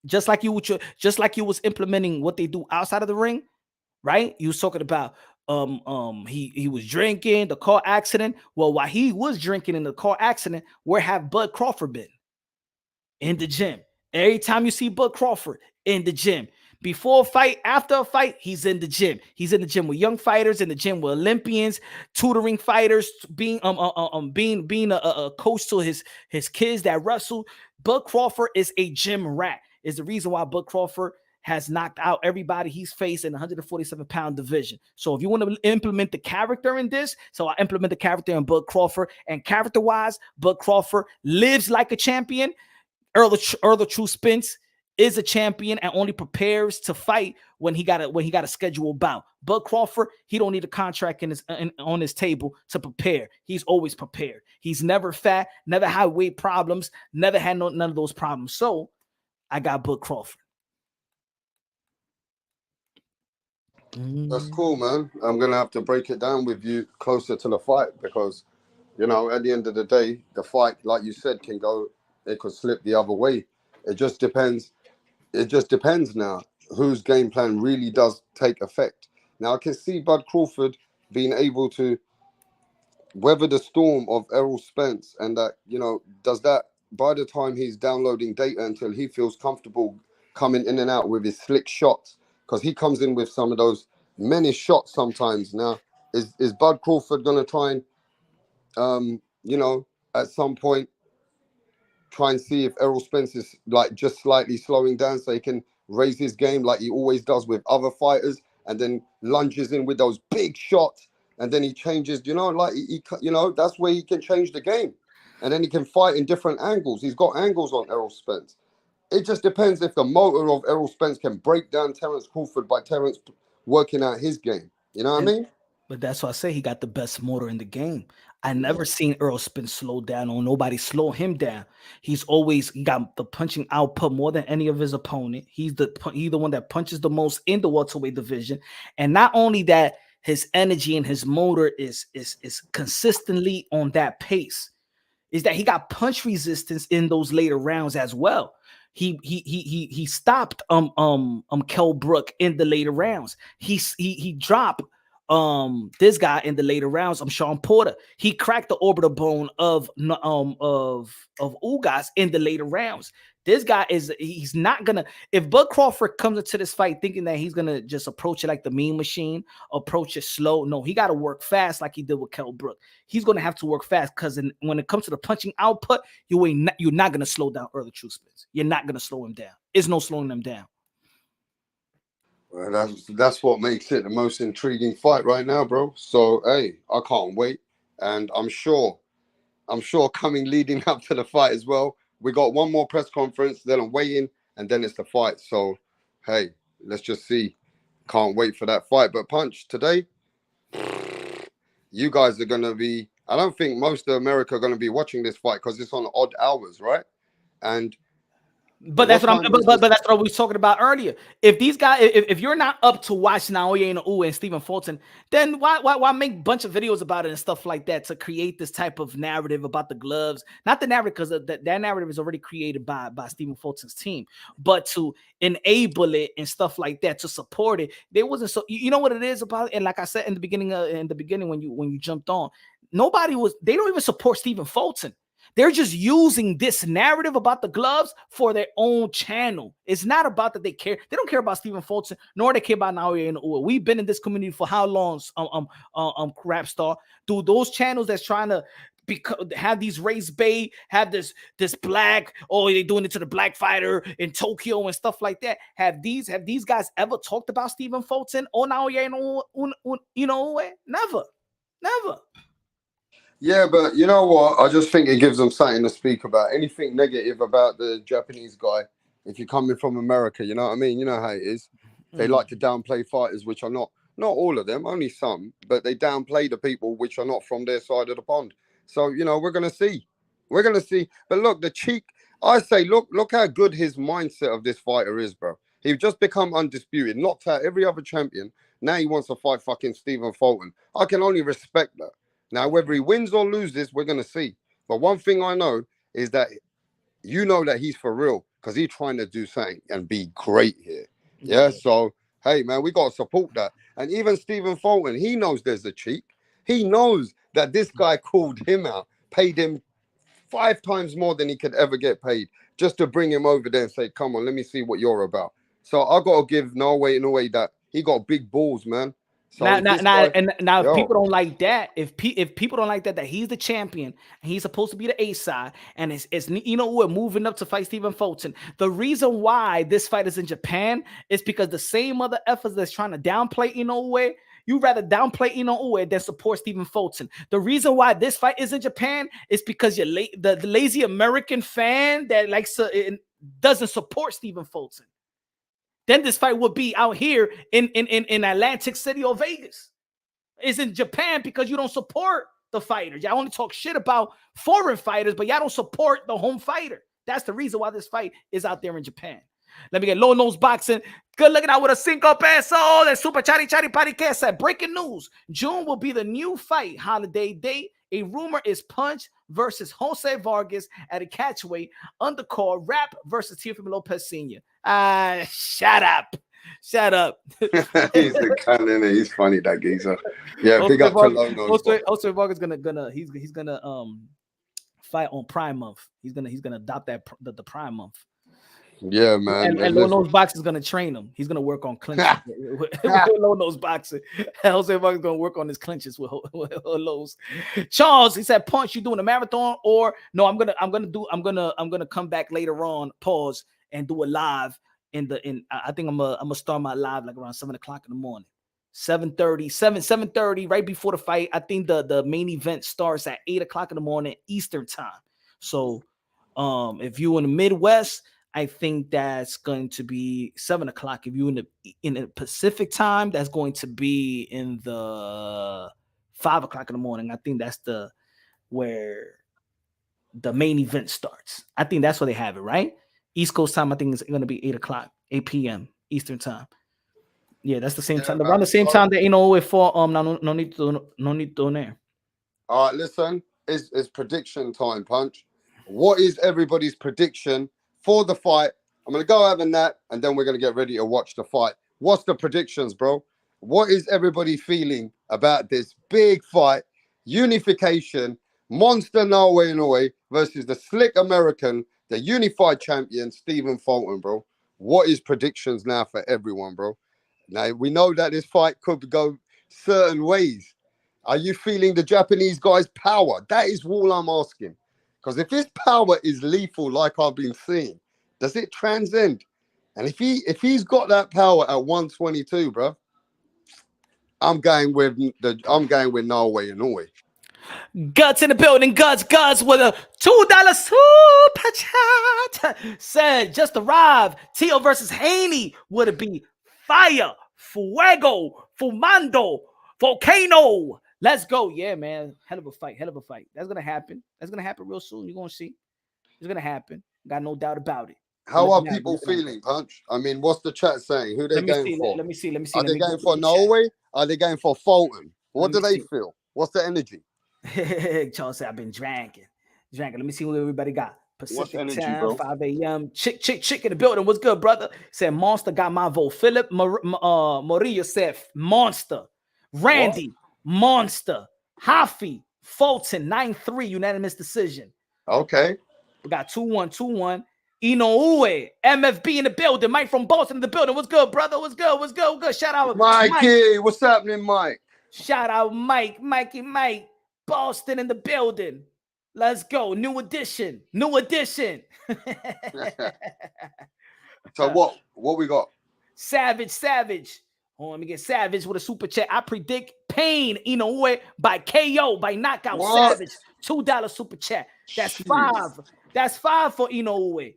Speaker 2: just like you was implementing what they do outside of the ring, right? You was talking about he was drinking, the car accident. Well, while he was drinking in the car accident, where have Bud Crawford been? In the gym. Every time you see Bud Crawford in the gym, before a fight, after a fight, he's in the gym. He's in the gym with young fighters, in the gym with Olympians, tutoring fighters, being a coach to his kids that wrestle. Bud Crawford is a gym rat. Is the reason why Bud Crawford has knocked out everybody he's faced in the 147-pound division. So if you want to implement the character in this, so I implement the character in Bud Crawford, and character-wise, Bud Crawford lives like a champion. Earl the True Spence is a champion and only prepares to fight when he got a scheduled bout. Bud Crawford, he don't need a contract on his table to prepare. He's always prepared. He's never fat, never had weight problems, never had none of those problems. So I got Bud Crawford.
Speaker 5: That's cool, man. I'm gonna have to break it down with you closer to the fight because, you know, at the end of the day, the fight, like you said, it could slip the other way. It just depends. It just depends now whose game plan really does take effect. Now I can see Bud Crawford being able to weather the storm of Errol Spence, and that, you know, does that by the time he's downloading data until he feels comfortable coming in and out with his slick shots, because he comes in with some of those menace shots sometimes. Now, is Bud Crawford going to try and, you know, at some point try and see if Errol Spence is like just slightly slowing down so he can raise his game like he always does with other fighters, and then lunges in with those big shots, and then he changes, you know, like he you know, that's where he can change the game, and then he can fight in different angles. He's got angles on Errol Spence. It just depends if the motor of Errol Spence can break down Terence Crawford by Terence working out his game. You know what I mean?
Speaker 2: But that's why I say he got the best motor in the game. I never seen Errol Spence slow down or nobody slow him down. He's always got the punching output more than any of his opponent. He's the one that punches the most in the welterweight division. And not only that, his energy and his motor is consistently on that pace. Is that he got punch resistance in those later rounds as well. He stopped Kell Brook in the later rounds. He dropped this guy in the later rounds. Sean Porter. He cracked the orbital bone of Ugas in the later rounds. This guy he's not gonna, if Bud Crawford comes into this fight thinking that he's gonna just approach it like the Mean Machine, approach it slow. No, he got to work fast like he did with Kell Brook. He's gonna have to work fast because when it comes to the punching output, you're not gonna slow down Early True Spence. You're not gonna slow him down. There's no slowing him down.
Speaker 5: Well, that's what makes it the most intriguing fight right now, bro. So hey, I can't wait, and I'm sure coming leading up to the fight as well. We got one more press conference, then a weigh-in, and then it's the fight. So, hey, let's just see. Can't wait for that fight. But Punch, today, you guys are going to be, I don't think most of America are going to be watching this fight because it's on odd hours, right? And
Speaker 2: But that's what that's what we was talking about earlier. If these guys, if you're not up to watch Naoya Inoue and Stephen Fulton, then why make a bunch of videos about it and stuff like that to create this type of narrative about the gloves? Not the narrative, because that narrative is already created by Stephen Fulton's team, but to enable it and stuff like that, to support it. There wasn't, so you know what it is about it? And like I said in the beginning when you jumped on, they don't even support Stephen Fulton. They're just using this narrative about the gloves for their own channel. It's not about that they care. They don't care about Stephen Fulton, nor they care about Naoya Inoue. We've been in this community for how long? Rap Star, dude. Those channels that's trying to have these race bait, have this black, they're doing it to the black fighter in Tokyo and stuff like that. Have these guys ever talked about Stephen Fulton or Naoya Inoue? Never.
Speaker 5: yeah, but you know what? I just think it gives them something to speak about. Anything negative about the Japanese guy, if you're coming from America, you know what I mean? You know how it is. They like to downplay fighters, which are not all of them, only some, but they downplay the people which are not from their side of the pond. So, you know, we're going to see. But look, the cheek, I say, look how good his mindset of this fighter is, bro. He's just become undisputed, knocked out every other champion. Now he wants to fight fucking Stephen Fulton. I can only respect that. Now, whether he wins or loses, we're going to see. But one thing I know is that you know that he's for real because he's trying to do something and be great here. Yeah. So, hey, man, we got to support that. And even Stephen Fulton, he knows there's a cheek. He knows that this guy called him out, paid him 5 times more than he could ever get paid just to bring him over there and say, come on, let me see what you're about. So I got to give Naoya Inoue that he got big balls, man. So
Speaker 2: now, if people don't like that, if people don't like that he's the champion and he's supposed to be the A side, and it's we're moving up to fight Stephen Fulton. The reason why this fight is in Japan is because the same other efforts that's trying to downplay Inoue, you rather downplay Inoue than support Stephen Fulton. The reason why this fight is in Japan is because the lazy American fan that likes to doesn't support Stephen Fulton, then this fight would be out here in Atlantic City or Vegas. It's in Japan because you don't support the fighters. Y'all only talk shit about foreign fighters, but y'all don't support the home fighter. That's the reason why this fight is out there in Japan. Let me get Low Nose Boxing. Good looking out with a 5 pesos. And Super Chari Chari Pari said, breaking news. June will be the new fight holiday date. A rumor is Punch versus Jose Vargas at a catchweight. Undercard Rap versus Teofimo Lopez Sr. Shut up. Shut up.
Speaker 5: He's the cannon. He's funny, that geezer. Yeah, big up to Low Nose.
Speaker 2: Jose Vargas he's gonna fight on Prime Month. He's gonna adopt that the Prime Month.
Speaker 5: Yeah, man.
Speaker 2: And Low Nose Boxing is gonna train him. He's gonna work on clinches with Low Nose Boxing. Jose Vargas is gonna work on his clinches with Lowe's. Charles, he said, Punch, you doing a marathon or no? I'm gonna come back later on. Pause and do a live I think I'm gonna start my live like around 7 o'clock in the morning. 7:30, right before the fight. I think the main event starts at 8 o'clock in the morning Eastern time. So if you're in the Midwest, I think that's going to be 7 o'clock. If you're in the Pacific time, that's going to be in the 5 o'clock in the morning. I think that's where the main event starts. I think that's where they have it, right? East Coast time, I think it's going to be 8 o'clock, 8 p.m. Eastern time. Yeah, that's the same time. Around the same time that Inoue for no need to Donaire.
Speaker 5: All right, listen, it's prediction time, Punch. What is everybody's prediction for the fight? I'm gonna go having that, and then we're gonna get ready to watch the fight. What's the predictions, bro? What is everybody feeling about this big fight? Unification, Monster Inoue versus the slick American, the unified champion, Stephen Fulton, bro. What is predictions now for everyone, bro? Now, we know that this fight could go certain ways. Are you feeling the Japanese guy's power? That is all I'm asking. Because if his power is lethal, like I've been seeing, does it transcend? And if he's got that power at 122, bro, I'm going with Norway Inoue.
Speaker 2: Guts in the building, guts with a $2 super chat. Said just arrived. Teo versus Haney. Would it be fire, fuego, fumando, volcano? Let's go. Yeah, man. Hell of a fight. That's gonna happen. Real soon. You're gonna see. It's gonna happen. Got no doubt about it.
Speaker 5: How are people feeling, Punch? I mean, what's the chat saying? Who they going for?
Speaker 2: Let me see.
Speaker 5: Are they going for Norway? Are they going for Fulton? What do they feel? What's the energy?
Speaker 2: Charles said, I've been drinking. Let me see what everybody got. Pacific
Speaker 5: energy,
Speaker 2: time,
Speaker 5: bro?
Speaker 2: 5 a.m. Chick in the building. What's good, brother? Said Monster got my vote. Philip Morillo said Monster. Randy, Monster. Hafi, Fulton, 9-3, unanimous decision.
Speaker 5: Okay.
Speaker 2: We got 2-1. Inoue, MFB in the building. Mike from Boston in the building. What's good, brother? What's good? Shout out
Speaker 5: Mikey. What's happening, Mike?
Speaker 2: Shout out Mike. Boston in the building. Let's go. New edition.
Speaker 5: So what we got?
Speaker 2: Savage. Oh, let me get Savage with a super chat. I predict Pain Inoue by KO, by knockout.
Speaker 5: What?
Speaker 2: Savage. $2 super chat. That's $5. That's $5 for Inoue.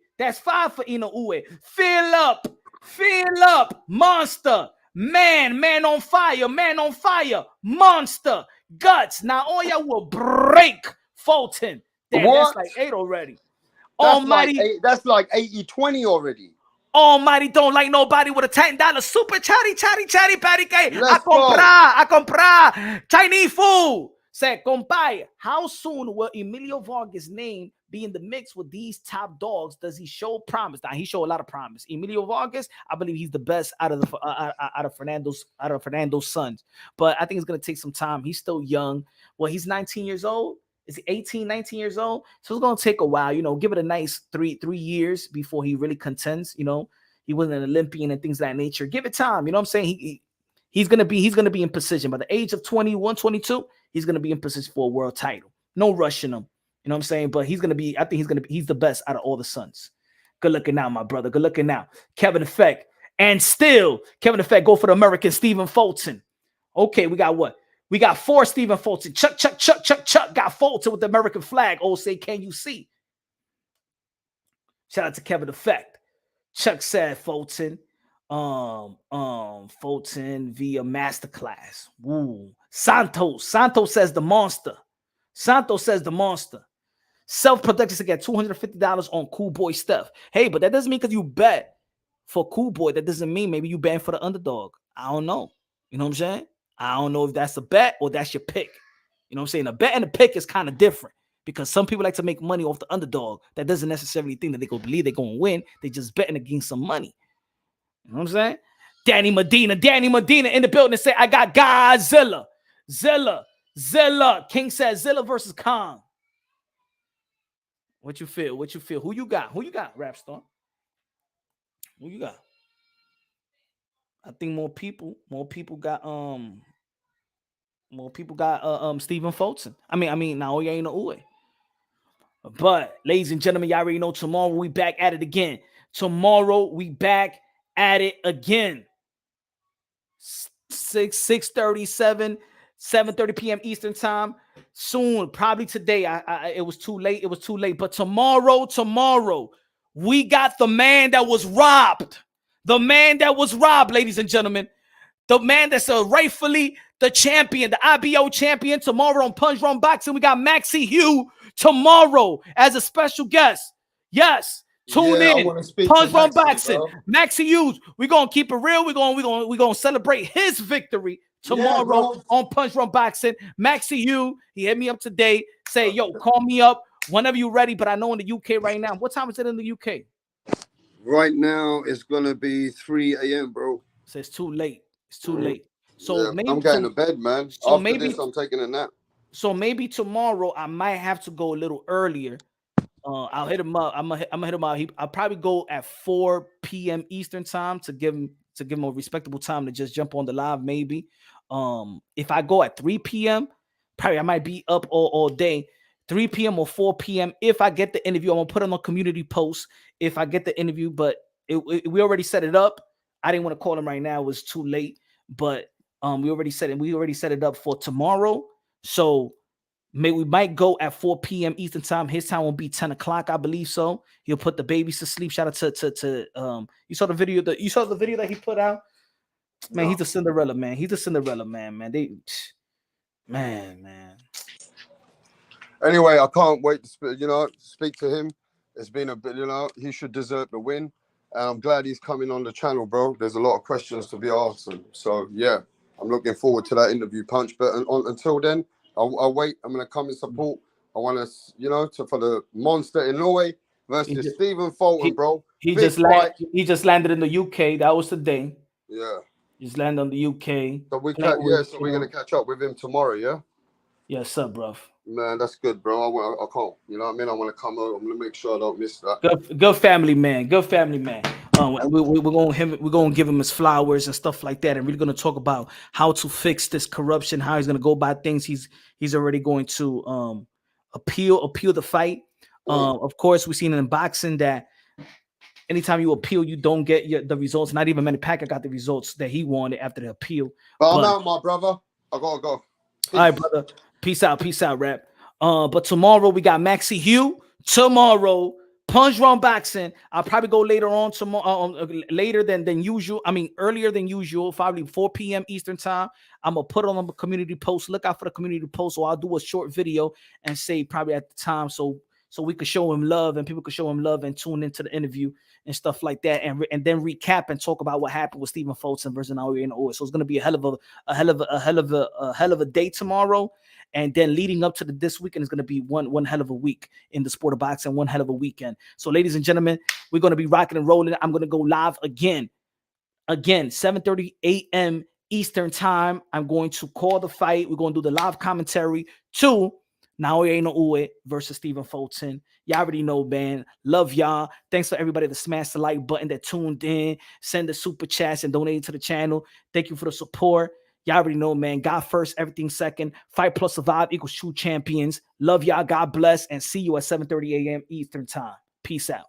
Speaker 2: Fill up. Monster. Man on fire. Monster. Guts. Now all y'all will break Fulton. Damn,
Speaker 5: What?
Speaker 2: that's like 8 already.
Speaker 5: That's like 80-20 already.
Speaker 2: Almighty don't like nobody with a $10 super chatty patty gay.
Speaker 5: Let's
Speaker 2: I comprar Chinese food. Said, compay, how soon will Emilio Vargas' name be in the mix with these top dogs? Does he show promise? Now he showed a lot of promise. Emilio Vargas, I believe he's the best out of Fernando's sons. But I think it's gonna take some time. He's still young. Well, he's 19 years old. Is he 18, 19 years old? So it's gonna take a while. Give it a nice three years before he really contends. He wasn't an Olympian and things of that nature. Give it time. You know what I'm saying? He's gonna be in position by the age of 21, 22. He's gonna be in position for a world title. No rushing him. You know what I'm saying? But he's the best out of all the sons. Good looking now, my brother. Good looking now. Kevin Effect. And still, Kevin Effect go for the American Stephen Fulton. Okay, we got what? We got 4 Stephen Fulton. Chuck. Got Fulton with the American flag. Oh, say, can you see? Shout out to Kevin Effect. Chuck said Fulton. Fulton via masterclass. Woo. Santos says the monster. Self-protection to get $250 on Cool Boy stuff. Hey, but that doesn't mean because you bet for Cool Boy, that doesn't mean maybe you bet for the underdog. I don't know. You know what I'm saying? I don't know if that's a bet or that's your pick. You know what I'm saying? A bet and a pick is kind of different because some people like to make money off the underdog. That doesn't necessarily think that they go believe they're going to win. They just betting against some money. You know what I'm saying? Danny Medina in the building say, I got Godzilla. Zilla. King says Zilla versus Kong. What you feel? Who you got, Rapstar? Who you got? I think more people got Stephen Fulton. I mean Naoya Inoue. But ladies and gentlemen, y'all already know tomorrow we back at it again. 6:37, 7:30 p.m. Eastern time. Soon, probably today. It was too late. But tomorrow, we got the man that was robbed. Ladies and gentlemen. The man that's rightfully the champion, the IBO champion. Tomorrow on Punch Run Boxing, we got Maxie Hugh tomorrow as a special guest. Yes. Tune in. Punch Run Boxing. Maxie Hughes. We're gonna keep it real. We're gonna celebrate his victory tomorrow on Punch Run Boxing. Maxie Hughes, he hit me up today. Say, yo, call me up whenever you're ready. But I know in the UK right now. What time is it in the UK?
Speaker 5: Right now it's gonna be 3 a.m., bro.
Speaker 2: So it's too late. So maybe
Speaker 5: I'm going to bed, man.
Speaker 2: So
Speaker 5: After this, I'm taking a nap.
Speaker 2: So maybe tomorrow I might have to go a little earlier. I'll hit him up. I'm gonna hit him up. I'll probably go at 4 p.m. Eastern time to give him a respectable time to just jump on the live. Maybe. If I go at 3 p.m., probably I might be up all day. 3 p.m. or 4 p.m. If I get the interview, I'm gonna put it on a community post. If I get the interview, but we already set it up. I didn't want to call him right now. It was too late. But we already set it up for tomorrow. So we might go at 4 p.m. Eastern time. His time will be 10 o'clock, I believe so. He'll put the babies to sleep. Shout out to you saw the video that he put out. Man, he's a Cinderella man. Man.
Speaker 5: Anyway, I can't wait to speak to him. It's been a bit, he should deserve the win. And I'm glad he's coming on the channel, bro. There's a lot of questions to be asked. So, yeah, I'm looking forward to that interview, Punch. But until then, I'll wait. I'm going to come and support. I want to, for the monster Inoue versus Stephen Fulton, bro.
Speaker 2: He just landed in the UK. That was the day.
Speaker 5: Yeah.
Speaker 2: He's landed on the UK.
Speaker 5: So we're going to catch up with him tomorrow, yeah?
Speaker 2: Yes, sir, bro.
Speaker 5: Man, that's good, bro. I can't. You know what I mean? I want to come over. I'm gonna make sure I don't miss that.
Speaker 2: Good family man. We're gonna give him his flowers and stuff like that, and we're gonna talk about how to fix this corruption, how he's gonna go about things. He's already going to appeal the fight. Of course, we've seen in boxing that anytime you appeal, you don't get the results. Not even Manny Pacquiao got the results that he wanted after the appeal.
Speaker 5: I'm out, my brother. I gotta go.
Speaker 2: Peace. All right, brother. Peace out, rap. But tomorrow we got Maxie Hugh. Tomorrow, Punch Run Boxing. I'll probably go later on tomorrow, later than usual. I mean, earlier than usual, probably 4 p.m. Eastern time. I'm gonna put it on the community post. Look out for the community post, or I'll do a short video and say probably at the time, so we could show him love and people could show him love and tune into the interview and stuff like that, and then recap and talk about what happened with Stephen Fulton versus Naoya Inoue. So it's gonna be a hell of a day tomorrow. And then leading up to this weekend is going to be one hell of a week in the sport of boxing, one hell of a weekend. So, ladies and gentlemen, we're going to be rocking and rolling. I'm going to go live again, 7:30 a.m. Eastern time. I'm going to call the fight. We're going to do the live commentary to Naoya Inoue versus Stephen Fulton. Y'all already know, man. Love y'all. Thanks for everybody that smashed the like button, that tuned in, send the super chats and donate to the channel. Thank you for the support. Y'all already know, man. God first, everything second. Fight plus survive equals true champions. Love y'all. God bless. And see you at 7:30 a.m. Eastern time. Peace out.